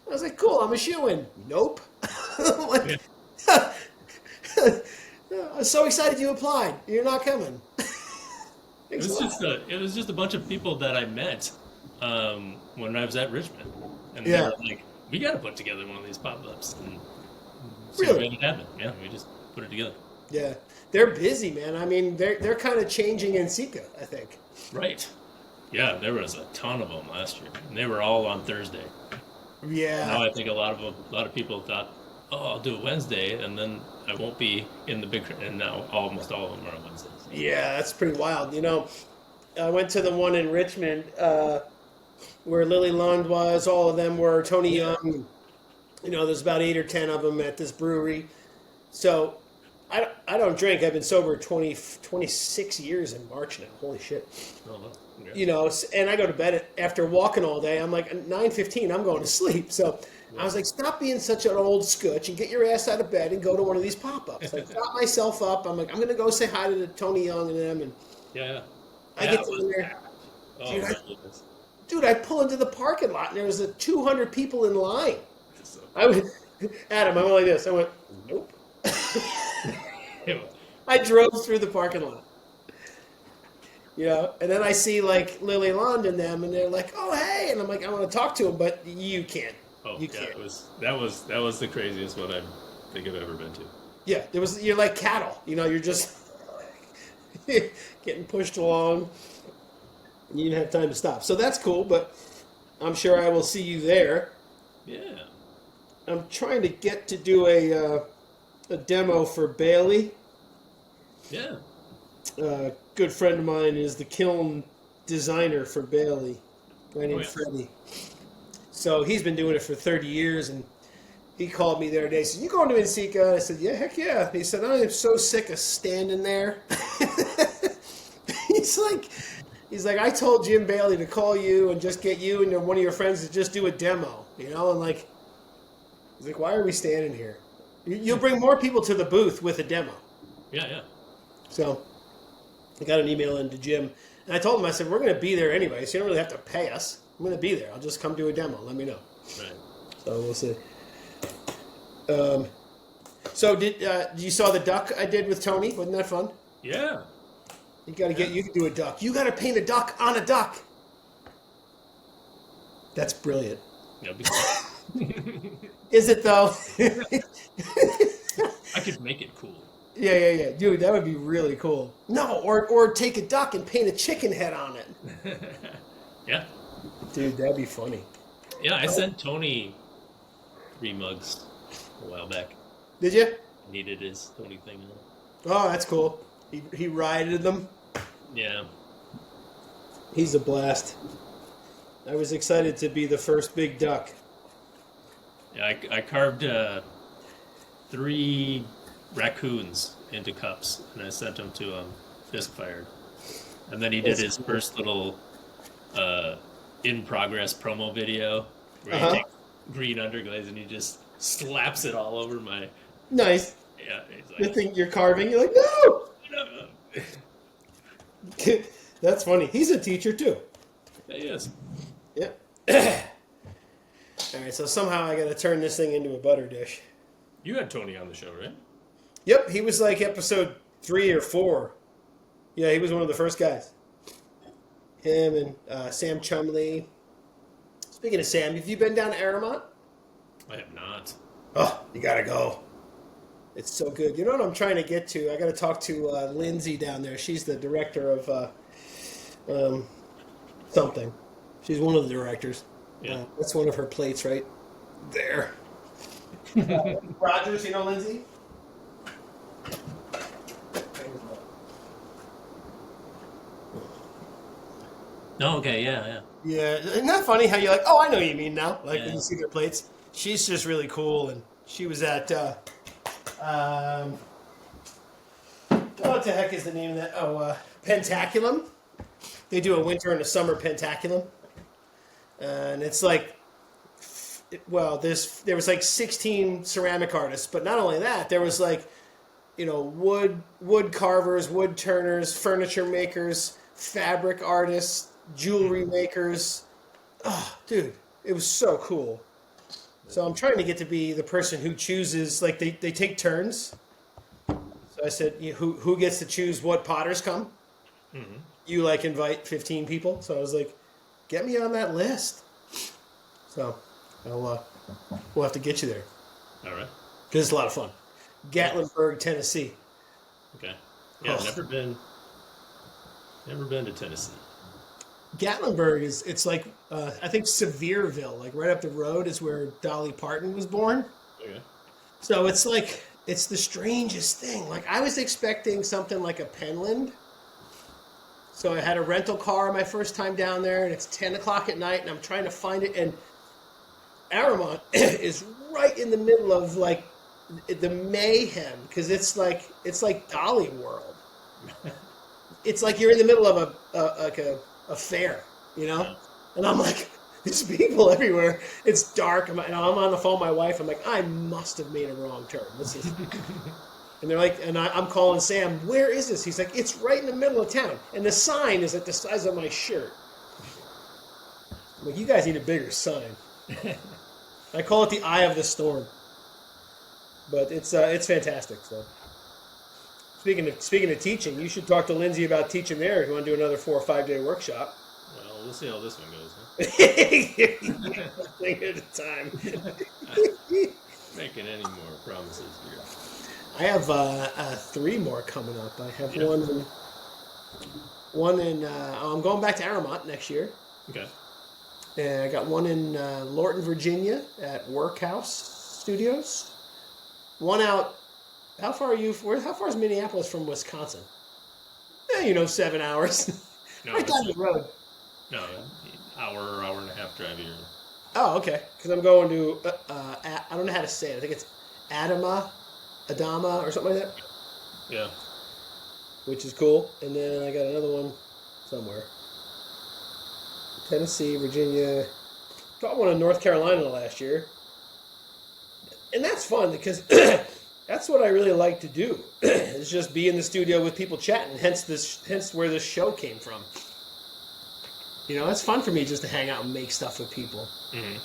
I was like, "Cool, I'm a shoo-in." Nope. I'm like, I was so excited you applied. You're not coming. Thanks a lot. It was just a bunch of people that I met when I was at Richmond, and they Yeah. were like, "We got to put together one of these pop-ups." And so we Really? made it happen. Yeah, we just put it together. Yeah. They're busy, man. I mean, they're kind of changing in Sika, I think. Right. Yeah, there was a ton of them last year, and they were all on Thursday. Yeah. Now I think a lot of people thought, "Oh, I'll do it Wednesday, and then I won't be in the big." And now almost all of them are on Wednesdays. Yeah, that's pretty wild. I went to the one in Richmond where Lily Lund was. All of them were Tony Young. There's about 8 or 10 of them at this brewery. So I don't drink. I've been sober 26 years in March now. Holy shit. Oh, well, yeah. And I go to bed after walking all day. I'm like 9:15. I'm going to sleep. So I was like, stop being such an old scutch and get your ass out of bed and go to one of these pop-ups. I got myself up. I'm like, I'm going to go say hi to Tony Young and them. And Yeah. I Yeah, get it was down there. packed. Oh, Dude, my goodness. Dude, I pull into the parking lot and there was 200 people in line. So- I went, Adam, I went like this. I went, nope. I drove through the parking lot. And then I see like Lily Lund and them, and they're like, "Oh, hey!" And I'm like, "I want to talk to him, but you can't. Oh, You yeah, can't." that was the craziest one I think I've ever been to. Yeah, you're like cattle. You're just getting pushed along. And you didn't have time to stop, so that's cool. But I'm sure I will see you there. Yeah. I'm trying to get to do a demo for Bailey. Yeah. A good friend of mine is the kiln designer for Bailey, guy named yeah. Freddie. So he's been doing it for 30 years, and he called me the other day. He said, "You going to Nsika?" I said, "Yeah, heck yeah." He said, "I am so sick of standing there." he's like, "I told Jim Bailey to call you and just get you and one of your friends to just do a demo, and like, he's like, why are we standing here? You'll bring more people to the booth with a demo." Yeah, yeah. So I got an email into Jim, and I told him, I said, "We're going to be there anyway, so you don't really have to pay us. I'm going to be there. I'll just come do a demo. Let me know." Right. So we'll see. So did you saw the duck I did with Tony? Wasn't that fun? Yeah. You can do a duck. You got to paint a duck on a duck. That's brilliant. Yeah, because Is it though? I could make it cool. Yeah. Dude, that would be really cool. No, or take a duck and paint a chicken head on it. Yeah. Dude, that'd be funny. Yeah, I sent Tony 3 mugs a while back. Did you? Needed his Tony thing on. Oh, that's cool. He rioted them. Yeah. He's a blast. I was excited to be the first big duck. Yeah, I carved 3 raccoons into cups, and I sent them to him, fist fired. And then he did his first little in progress promo video where he takes green underglaze and he just slaps it all over my. Nice. Yeah, he's like, The thing you're carving, you're like, no! no. That's funny. He's a teacher too. Yeah, he is. Yep. All right, so somehow I got to turn this thing into a butter dish. You had Tony on the show, right? Yep, he was like episode 3 or 4. Yeah, he was one of the first guys. Him and Sam Chumley. Speaking of Sam, have you been down to Aramont? I have not. Oh, you gotta go. It's so good. You know what I'm trying to get to? I got to talk to Lindsay down there. She's the director of something. She's one of the directors. Yeah. That's one of her plates right there. Rogers, you know Lindsay? No, okay, yeah. Yeah, isn't that funny how you're like, oh, I know what you mean now. Like when Yeah. you see their plates. She's just really cool, and she was at, what the heck is the name of that? Oh, Pentaculum. They do a winter and a summer Pentaculum. And it's like, well, there was like 16 ceramic artists, but not only that, there was like, wood carvers, wood turners, furniture makers, fabric artists, jewelry makers. Oh, dude, it was so cool. So I'm trying to get to be the person who chooses, like they take turns. So I said, who gets to choose what potters come? Mm-hmm. You like invite 15 people. So I was like, get me on that list. So we'll have to get you there. All right. Because it's a lot of fun. Gatlinburg, Tennessee. Okay. Yeah, Oh. never been to Tennessee. Gatlinburg it's like, I think Sevierville, like right up the road is where Dolly Parton was born. Okay. So it's like, it's the strangest thing. Like I was expecting something like a Penland. So I had a rental car my first time down there, and it's 10 o'clock at night, and I'm trying to find it. And Aramont is right in the middle of like the mayhem because it's like Dolly World. It's like you're in the middle of a fair, And I'm like, there's people everywhere. It's dark. I'm on the phone with my wife. I'm like, I must have made a wrong turn. This is. And they're like, and I'm calling Sam, where is this? He's like, it's right in the middle of town. And the sign is like the size of my shirt. I'm like, you guys need a bigger sign. I call it the eye of the storm. But it's fantastic. So speaking of teaching, you should talk to Lindsay about teaching there if you want to do another 4 or 5 day workshop. Well, we'll see how this one goes, huh? Thing at a time. Making any more promises here. I have 3 more coming up. I have one in I'm going back to Aramont next year. Okay. And I got one in Lorton, Virginia at Workhouse Studios. One out. How far are you? How far is Minneapolis from Wisconsin? 7 hours. No, right down the road. No, hour and a half drive here. Oh, okay. Because I'm going to, I don't know how to say it. I think it's Adama, or something like that. Yeah. Which is cool. And then I got another one somewhere. Tennessee, Virginia. Got one in North Carolina last year. And that's fun because that's what I really like to do. Is just be in the studio with people chatting. Hence where this show came from. It's fun for me just to hang out and make stuff with people. Mm-hmm.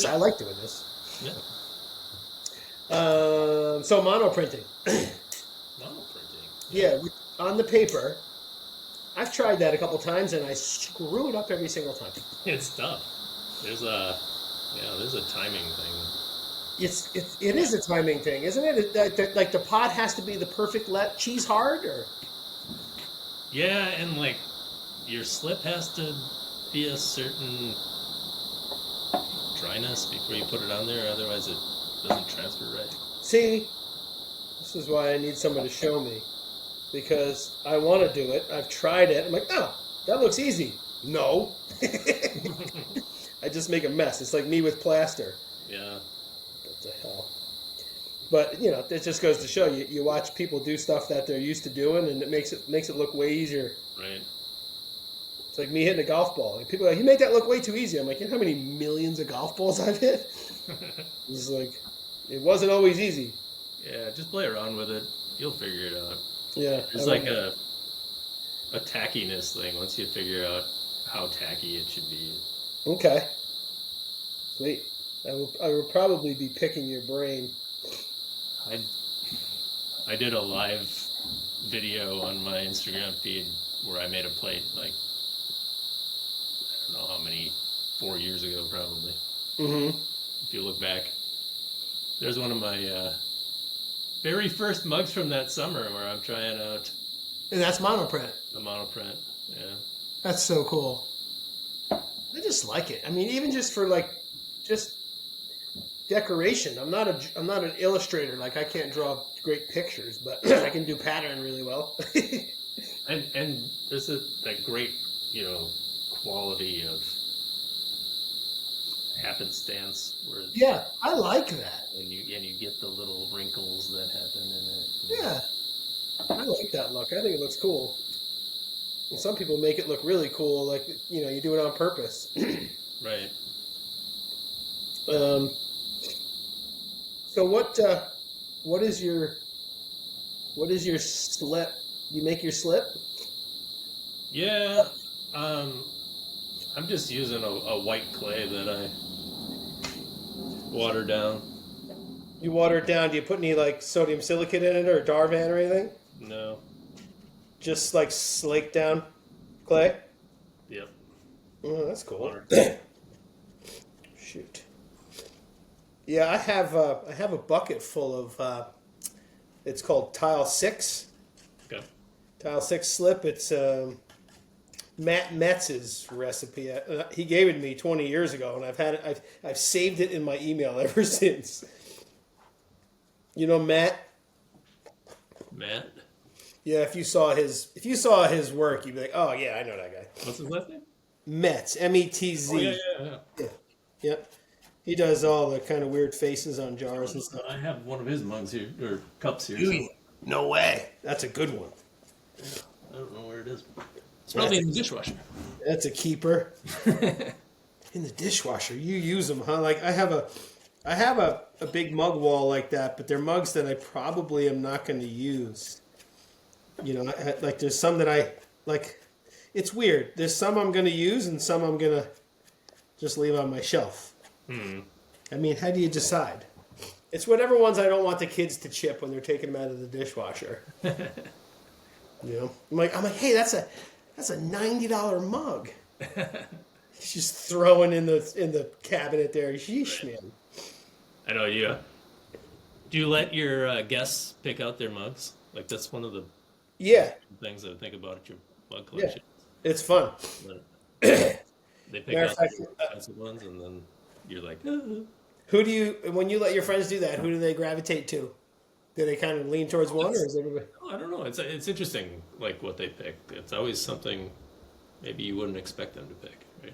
I like doing this. Yeah. So mono printing. Mono printing. Yeah, on the paper. I've tried that a couple times and I screw it up every single time. It's tough. There's a timing thing. it is a timing thing, isn't it? Like the pot has to be the perfect cheese hard, or Yeah, and like your slip has to be a certain dryness before you put it on there, otherwise it doesn't transfer right. see, this is why I need someone to show me because I want to do it. I've tried it. I'm like, oh, that looks easy. No, I just make a mess. It's like me with plaster. Yeah. What the hell? But you know, it just goes to show you. You watch people do stuff that they're used to doing, and it makes it look way easier. Right. It's like me hitting a golf ball. Like, people are like, you make that look way too easy. I'm like, you know how many millions of golf balls I've hit? It's like, it wasn't always easy. Yeah, just play around with it. You'll figure it out. Yeah. It's like a tackiness thing. Once you figure out how tacky it should be. Okay. Sweet. I will probably be picking your brain. I did a live video on my Instagram feed where I made a plate like I don't know how many 4 years ago probably. Mm-hmm. If you look back, there's one of my very first mugs from that summer where I'm trying out And that's monoprint. the monoprint. Yeah. That's so cool. I just like it. I mean, even just for like, just decoration. I'm not an illustrator. Like I can't draw great pictures, but I can do pattern really well. And there's that great, quality of happenstance where Yeah, I like that. and you get the little wrinkles that happen in it. Yeah, I like that look. I think it looks cool. And some people make it look really cool, like you do it on purpose. Right. So what is your slip? You make your slip? Yeah. I'm just using a white clay that I water down. You water it down. Do you put any like sodium silicate in it or Darvan or anything? No. Just like slake down clay? Yep. Oh, that's cool. Water. Shoot. Yeah, I have a bucket full of it's called Tile 6. Okay. Tile 6 slip. It's Matt Metz's recipe. He gave it to me 20 years ago, and I've had it. I've saved it in my email ever since. You know Matt? Matt? Yeah, if you saw his work, you'd be like, oh yeah, I know that guy. What's his last name? Metz, Metz. Oh, yeah. Yeah. Yep. He does all the kind of weird faces on jars and stuff. I have one of his mugs here, or cups here. Do you? No way. That's a good one. I don't know where it is. It's probably in the dishwasher. That's a keeper. In the dishwasher, you use them, huh? Like I have a big mug wall like that, but they're mugs that I probably am not going to use. Like there's some that I like. It's weird. There's some I'm going to use, and some I'm going to just leave on my shelf. I mean, how do you decide? It's whatever ones I don't want the kids to chip when they're taking them out of the dishwasher. I'm like, hey, that's a $90 mug. He's just throwing in the cabinet there. Sheesh, man. I know you. Do you let your guests pick out their mugs? Like that's one of the things I think about at your mug collection. Yeah, it's fun. They pick out the expensive ones, and then you're like, when you let your friends do that, who do they gravitate to? Do they kind of lean towards one, or is everybody? I don't know. It's interesting, like what they pick. It's always something maybe you wouldn't expect them to pick, right?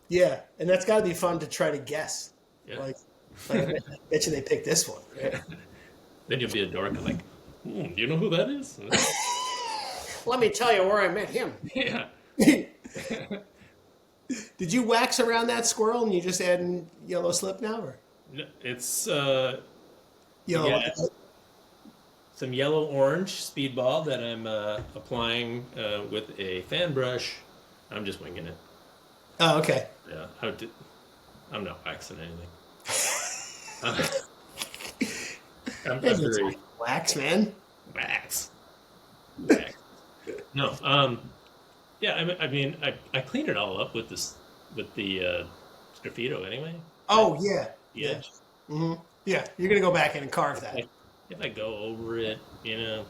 Yeah, and that's got to be fun to try to guess. Yeah. Like I bet you they picked this one. Right? Then you'll be a dork, like, do you know who that is? Let me tell you where I met him. Yeah. Did you wax around that squirrel and you just add in yellow slip now, or It's yellow? Yeah. Some yellow orange speedball that I'm applying with a fan brush. I'm just winging it. Oh, okay. Yeah, I'm not waxing anything. I'm very Wax, man. wax. No, yeah. I mean, I clean it all up with the graffito anyway. Oh yeah. The edge. Mm-hmm. Yeah, you're gonna go back in and carve that. Like, if I go over it, I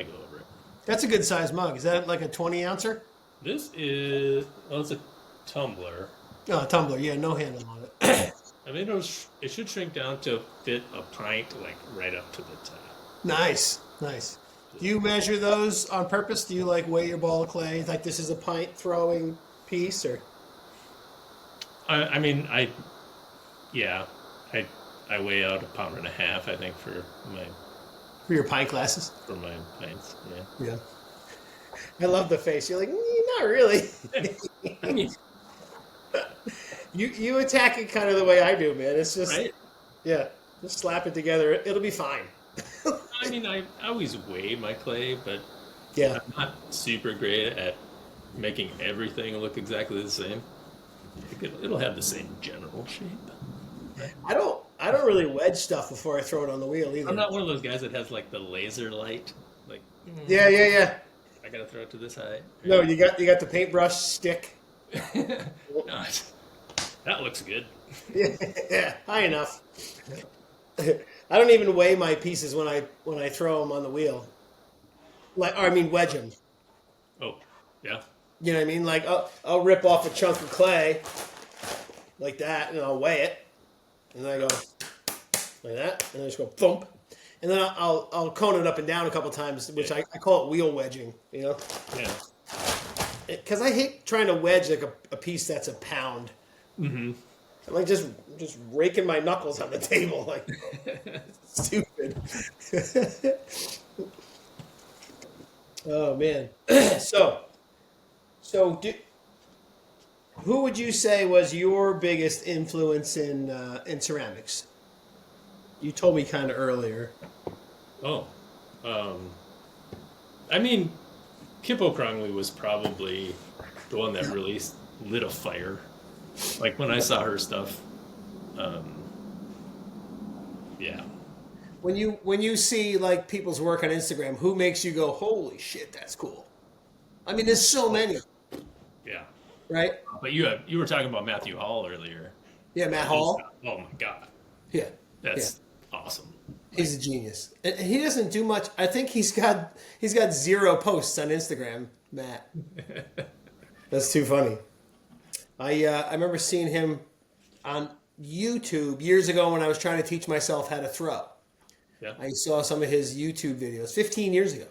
go over it. That's a good size mug. Is that like a 20 ouncer? This is, well, it's a tumbler. No, a tumbler. Yeah, no handle on it. I mean, it should shrink down to fit a pint, like right up to the top. Nice, nice. Do you measure those on purpose? Do you like weigh your ball of clay? Like this is a pint throwing piece, or? I mean, yeah, I weigh out 1.5 pounds, I think, For your pint glasses? for my pints. Yeah. Yeah. I love the face. You're like, not really. I mean, You attack it kind of the way I do, man. It's just, right? yeah, just slap it together. It'll be fine. I mean, I always weigh my clay, but Yeah. I'm not super great at making everything look exactly the same. I think it'll have the same general shape. I don't really wedge stuff before I throw it on the wheel either. I'm not one of those guys that has like the laser light. Like, Yeah. I gotta throw it to this height. No, you got the paintbrush stick. No, that looks good. Yeah, high enough. I don't even weigh my pieces when I throw them on the wheel. Wedge them. Oh, yeah. You know what I mean? Like I'll rip off a chunk of clay like that, and I'll weigh it, and then I go like that, and I just go thump, and then I'll cone it up and down a couple times, which I call it wheel wedging. You know? Yeah. Because I hate trying to wedge like a piece that's a pound. Mm-hmm. I'm like just raking my knuckles on the table, like stupid. Oh man. Who would you say was your biggest influence in ceramics? You told me kind of earlier. Oh, I mean, Kippo Krongley was probably the one that really lit a fire. Like when I saw her stuff, yeah. When you see like people's work on Instagram, who makes you go, "Holy shit, that's cool"? I mean, there's so many, Yeah. right? But you were talking about Matthew Hall earlier. Yeah, Matt Hall. Oh my God, Yeah, that's awesome. he's a genius. And he doesn't do much. I think he's got 0 posts on Instagram, Matt. That's too funny. I remember seeing him on YouTube years ago when I was trying to teach myself how to throw. Yeah. I saw some of his YouTube videos 15 years ago.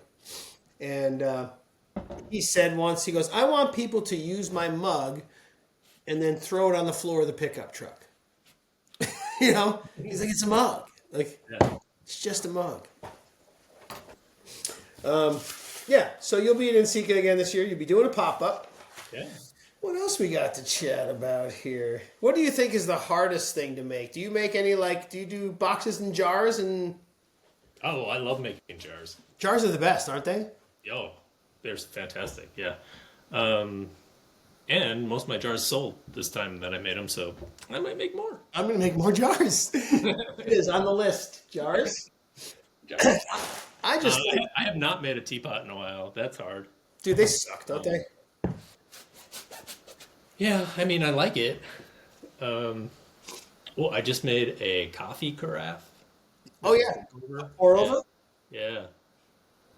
And he said once, he goes, "I want people to use my mug and then throw it on the floor of the pickup truck." You know? He's like, "It's a mug. Like, Yeah. it's just a mug." Yeah, so you'll be in Nsika again this year. You'll be doing a pop-up. Yeah. What else we got to chat about here? What do you think is the hardest thing to make? Do you make any do you do boxes and jars? And Oh, I love making jars. jars are the best, aren't they? Yo, they're fantastic. Yeah. And most of my jars sold this time that I made them, so I might make more. I'm going to make more jars. It is on the list. Jars? Jars. I just I have not made a teapot in a while. That's hard. dude, they suck, don't they? Yeah, I mean, I like it. Well, I just made a coffee carafe. Oh, yeah. Pour over? Yeah,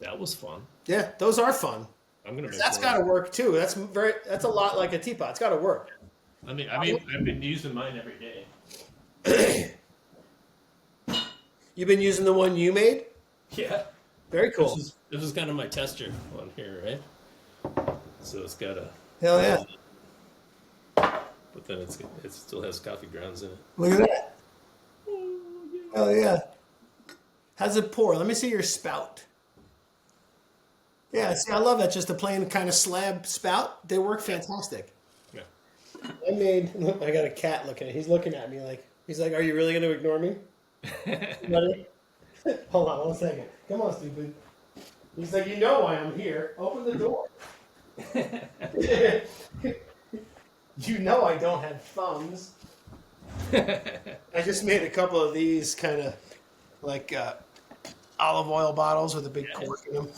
that was fun. Yeah, those are fun. I'm gonna make That's more. got to work, too. That's a lot like a teapot. It's got to work. I mean, I've been using mine every day. You've been using the one you made? Yeah. Very cool. This is kind of my tester one here, right? So it's got a. Hell yeah. But then it still has coffee grounds in it. Look at that. Hell yeah. How's it pour? Let me see your spout. Yeah, see, I love that. Just a plain kind of slab spout. They work fantastic. Yeah. I got a cat looking at me. He's looking at me he's like, "Are you really going to ignore me?" Ready? Hold on 1 second. Come on, stupid. He's like, "You know why I'm here. Open the door." You know I don't have thumbs. I just made a couple of these kind of like olive oil bottles with a big cork in them.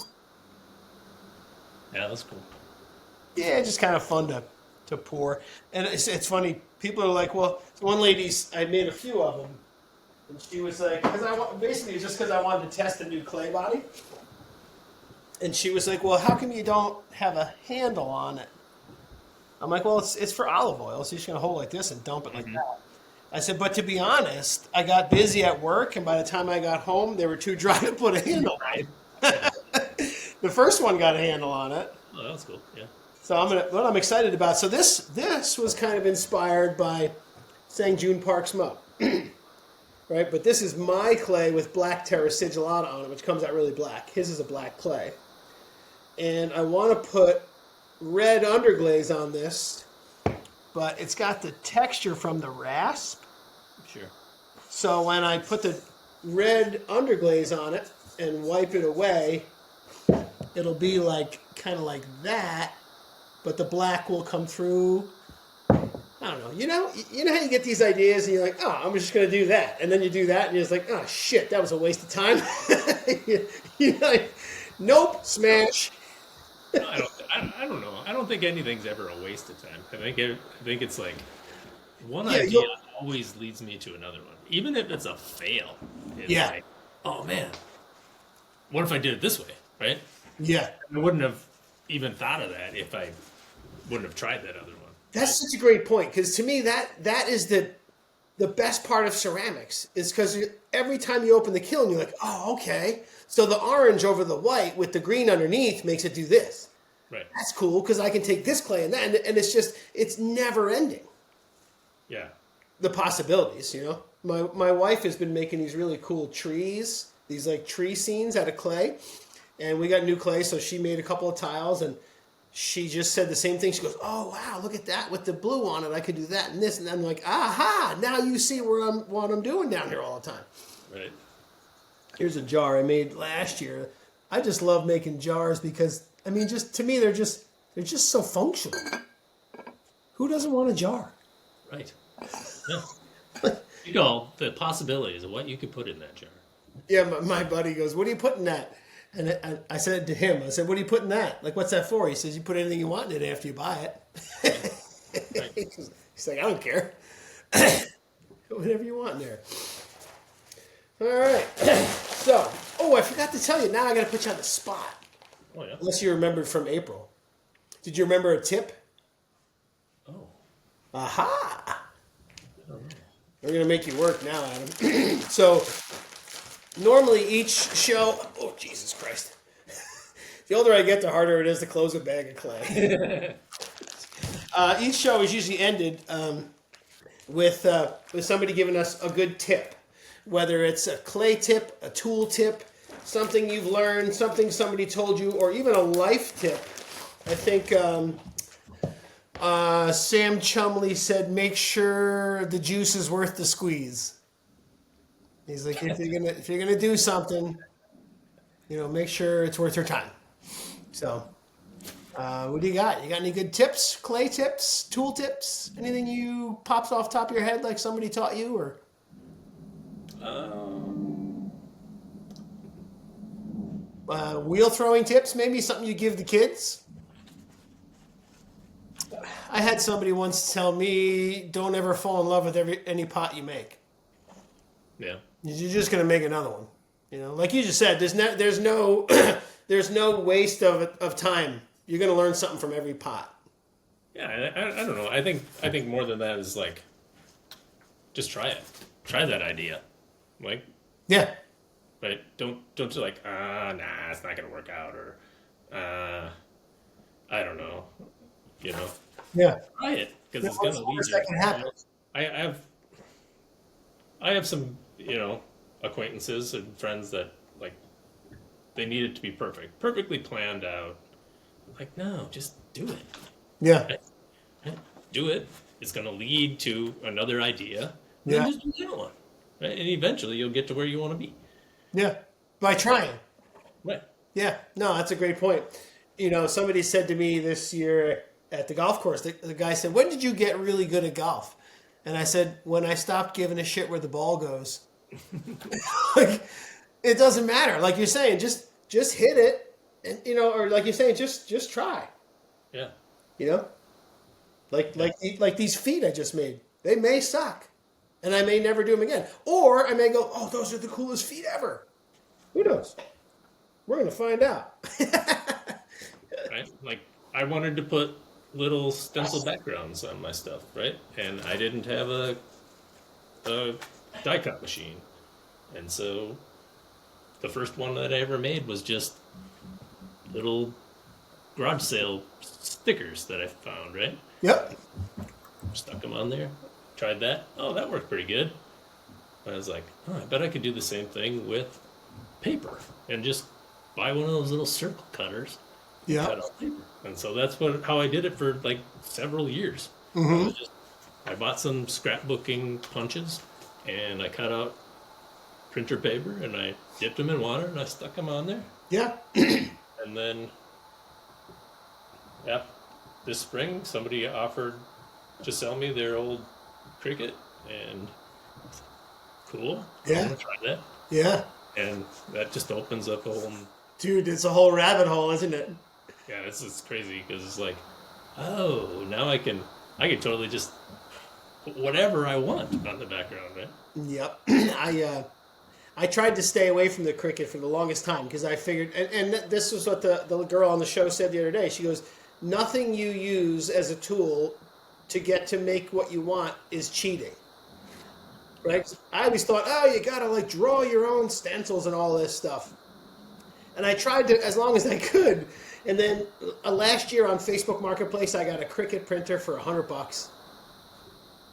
Yeah, that's cool. Yeah, just kind of fun to pour. And it's funny. People are like, well, one lady's, I made a few of them. And she was like, basically just because I wanted to test a new clay body. And she was like, well, how come you don't have a handle on it? I'm like, well, it's for olive oil, so you're just going to hold it like this and dump it like that. I said, but to be honest, I got busy at work, and by the time I got home, they were too dry to put a handle on it. The first one got a handle on it. Oh, that's cool. Yeah. So what I'm excited about. So this was kind of inspired by saying June Park's Mo. Right? But this is my clay with black terra sigillata on it, which comes out really black. His is a black clay. And I want to put red underglaze on this, but it's got the texture from the rasp. Sure. So when I put the red underglaze on it and wipe it away, it'll be like kind of like that, but the black will come through. I don't know. You know how you get these ideas and you're like, oh, I'm just going to do that. And then you do that and you're just like, oh, shit, that was a waste of time. You're like, nope, smash. No, I don't know. I don't think anything's ever a waste of time. I think it's like one idea always leads me to another one. Even if it's a fail. It's like, oh, man, what if I did it this way, right? Yeah. I wouldn't have even thought of that if I wouldn't have tried that other one. That's such a great point, because to me that is the best part of ceramics, is because every time you open the kiln, you're like, oh, okay. So the orange over the white with the green underneath makes it do this. Right. That's cool, because I can take this clay and that, and it's never ending. Yeah. The possibilities, you know. My wife has been making these really cool trees, these like tree scenes out of clay, and we got new clay, so she made a couple of tiles, and she just said the same thing. She goes, oh, wow, look at that with the blue on it. I could do that and this. And I'm like, aha, now you see what I'm doing down here all the time. Right. Here's a jar I made last year. I just love making jars because, I mean, just to me, they're just so functional. Who doesn't want a jar? Right. Yeah. You know, the possibilities of what you could put in that jar. Yeah, my buddy goes, what do you put in that? And I said to him, I said, what do you put in that? Like, what's that for? He says, you put anything you want in it after you buy it. Right. He's like, I don't care. Whatever you want in there. All right. So, I forgot to tell you. Now I got to put you on the spot. Oh, yeah. Unless you remembered from April. Did you remember a tip? Oh. Aha! We're going to make you work now, Adam. So, normally each show... Oh, Jesus Christ. The older I get, the harder it is to close a bag of clay. Each show is usually ended with somebody giving us a good tip. Whether it's a clay tip, a tool tip, something you've learned, something somebody told you, or even a life tip. I think Sam Chumley said, make sure the juice is worth the squeeze. He's like, if you're gonna do something, make sure it's worth your time. So, what do you got? You got any good tips? Clay tips? Tool tips? Anything you pops off the top of your head like somebody taught you, or? Wheel throwing tips? Maybe something you give the kids? I had somebody once tell me, don't ever fall in love with any pot you make. Yeah. You're just going to make another one. Like you just said, there's no there's no waste of time. You're going to learn something from every pot. Yeah, I don't know. I think more than that is like, just try it. Try that idea. Like, yeah. Right? Don't just like, nah, it's not going to work out, or I don't know. Yeah. Try it, because it's going to lead you. That can happen. I have some, acquaintances and friends that, like, they need it to be perfectly planned out. Like, no, just do it. Yeah. Right? Do it. It's going to lead to another idea. Yeah. Then just do another one. Right? And eventually you'll get to where you want to be. Yeah. By trying. Right. Yeah. No, that's a great point. Somebody said to me this year at the golf course, the guy said, when did you get really good at golf? And I said, when I stopped giving a shit where the ball goes. Like, it doesn't matter. Like you're saying, just hit it, and or like you're saying, just try. Yeah. Like these feet I just made. They may suck, And I may never do them again. Or I may go, oh, those are the coolest feet ever. Who knows? We're going to find out. Right? Like, I wanted to put little stencil backgrounds on my stuff, right? And I didn't have a die cut machine. And so the first one that I ever made was just little garage sale stickers that I found, right? Yep. Stuck them on there. Tried that. Oh, that worked pretty good. I was like, oh, I bet I could do the same thing with paper and just buy one of those little circle cutters. Yeah. Cut out paper. And so that's how I did it for like several years. I bought some scrapbooking punches and I cut out printer paper and I dipped them in water and I stuck them on there. Yeah. And then, yeah, this spring somebody offered to sell me their old Cricut, and cool. Yeah. I'm gonna try that. Yeah. And that just opens up a whole. Dude, it's a whole rabbit hole, isn't it? Yeah, it's crazy because it's like, oh, now I can totally just put whatever I want on the background, right? Yep. I tried to stay away from the Cricut for the longest time because I figured, and this was what the girl on the show said the other day. She goes, nothing you use as a tool to get to make what you want is cheating. Right? I always thought, oh, you gotta like draw your own stencils and all this stuff. And I tried to as long as I could. And then last year on Facebook Marketplace, I got a Cricut printer for $100.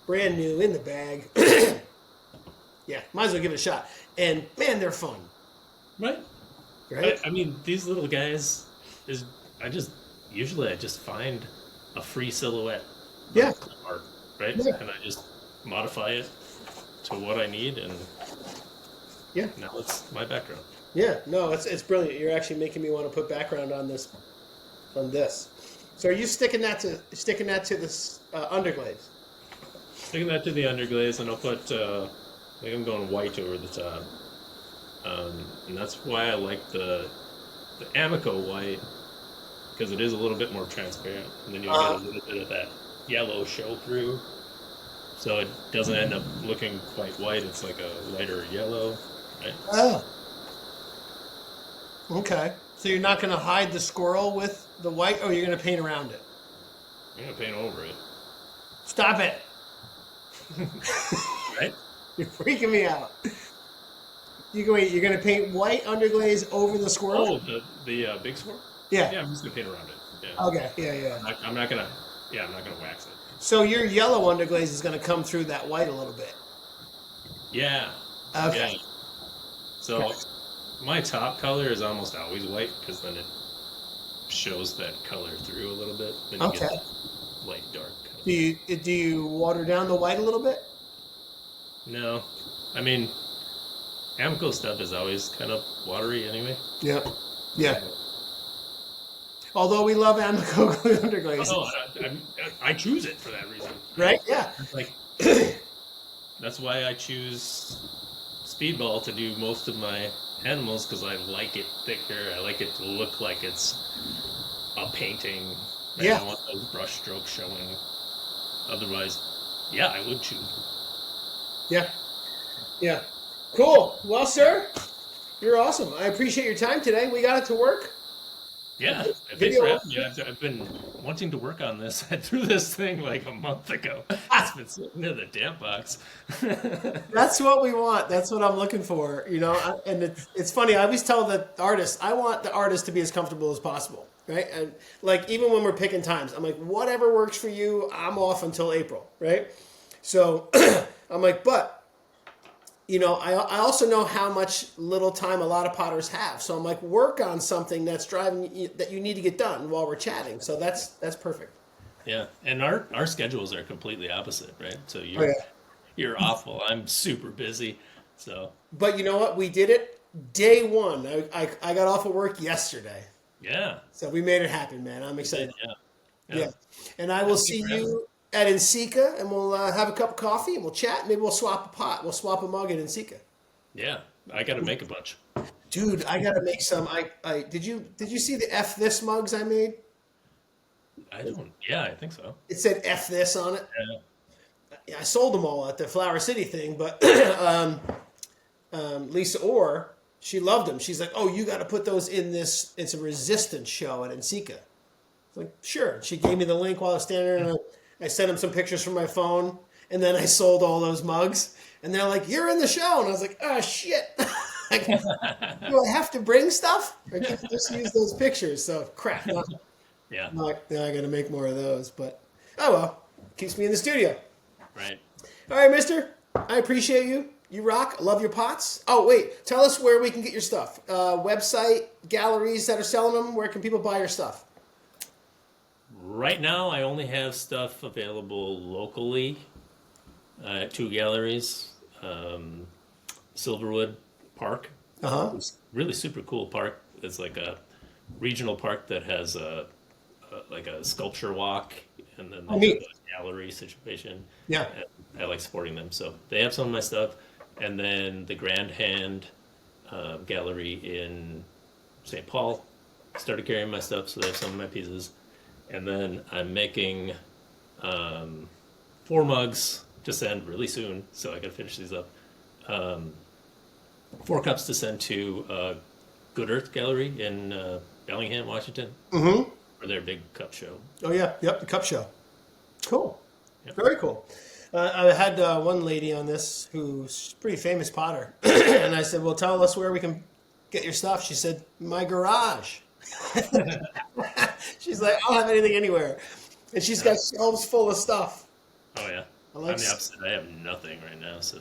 Brand new, in the bag. Yeah, might as well give it a shot. And man, they're fun. Right? Right? I mean, these little guys I just find a free silhouette. Yeah. Art, right? Yeah. And I just modify it to what I need, and Yeah. now it's my background. Yeah, no, it's brilliant. You're actually making me want to put background on this. So are you sticking that to this underglaze? Sticking that to the underglaze, and I'll put I think I'm going white over the top, and that's why I like the Amico white, because it is a little bit more transparent, and then you'll get a little bit of that yellow show through, so it doesn't end up looking quite white. It's like a lighter yellow, right? Oh. Okay. So you're not going to hide the squirrel with the white, or you're going to paint around it? I'm gonna paint over it. Stop it. Right? You're freaking me out. You're going to paint white underglaze over the squirrel? Oh, the big squirrel? Yeah. Yeah, I'm just gonna paint around it. Yeah. Okay. Yeah. I'm not gonna wax it. So your yellow underglaze is going to come through that white a little bit. Yeah. Okay. Yeah. So my top color is almost always white because then it shows that color through a little bit. Then you get that light dark color. Do you water down the white a little bit? No, I mean, Amico stuff is always kind of watery anyway. Yeah. Although we love Amico underglaze. Oh, I choose it for that reason. Right? Yeah. Like that's why I choose Speedball to do most of my animals, because I like it thicker. I like it to look like it's a painting. I don't want those brush strokes showing. Otherwise, yeah, I would choose. Yeah. Cool. Well, sir, you're awesome. I appreciate your time today. We got it to work. Yeah, thanks for having me. I've been wanting to work on this. I threw this thing like a month ago. It's been sitting in the damp box. That's what we want. That's what I'm looking for, And it's funny. I always tell the artist, I want the artist to be as comfortable as possible, right? And like even when we're picking times, I'm like, whatever works for you, I'm off until April, right? So I'm like, but I also know how much little time a lot of potters have. So I'm like, work on something that's that you need to get done while we're chatting. So that's perfect. Yeah, and our schedules are completely opposite, right? So you're awful. I'm super busy. So, but you know what? We did it day one. I got off of work yesterday. Yeah. So we made it happen, man. I'm excited. Yeah. And I will see you at Ensika, and we'll have a cup of coffee, and we'll chat. Maybe we'll swap a pot. We'll swap a mug at Ensika. Yeah, I got to make a bunch. Dude, I got to make some. Did you see the F this mugs I made? I don't. Yeah, I think so. It said F this on it. Yeah. I sold them all at the Flower City thing, but Lisa Orr, she loved them. She's like, oh, you got to put those in this. It's a resistance show at Ensika. Like, sure. She gave me the link while I was standing there, and I sent them some pictures from my phone, and then I sold all those mugs. And they're like, you're in the show. And I was like, oh, shit. Like, do I have to bring stuff? Or can I just use those pictures? So, crap. Yeah. Now I got to make more of those. But, oh, well. Keeps me in the studio. Right. All right, mister. I appreciate you. You rock. I love your pots. Oh, wait. Tell us where we can get your stuff. Website, galleries that are selling them. Where can people buy your stuff? Right now, I only have stuff available locally at 2 galleries. Silverwood Park. It's really super cool park. It's like a regional park that has like a sculpture walk, and then there's a gallery situation. Yeah. And I like supporting them. So they have some of my stuff. And then the Grand Hand Gallery in St. Paul started carrying my stuff, so they have some of my pieces. And then I'm making 4 mugs to send really soon, so I gotta finish these up. 4 cups to send to Good Earth Gallery in Bellingham, Washington, for their big cup show. Oh, yeah. Yep, the cup show. Cool. Yep. Very cool. I had one lady on this who's a pretty famous potter. And I said, well, tell us where we can get your stuff. She said, my garage. She's like, I don't have anything anywhere. And she's got shelves full of stuff. Oh, yeah. I'm the opposite. I have nothing right now, so...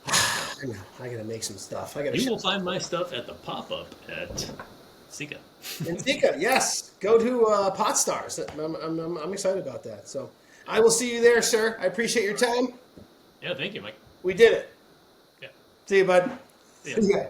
I gotta make some stuff. You will find my stuff at the pop-up at Sika. In Sika, yes. Go to Pot Stars. I'm excited about that. So I will see you there, sir. I appreciate your time. Yeah, thank you, Mike. We did it. Yeah. See you, bud. See ya.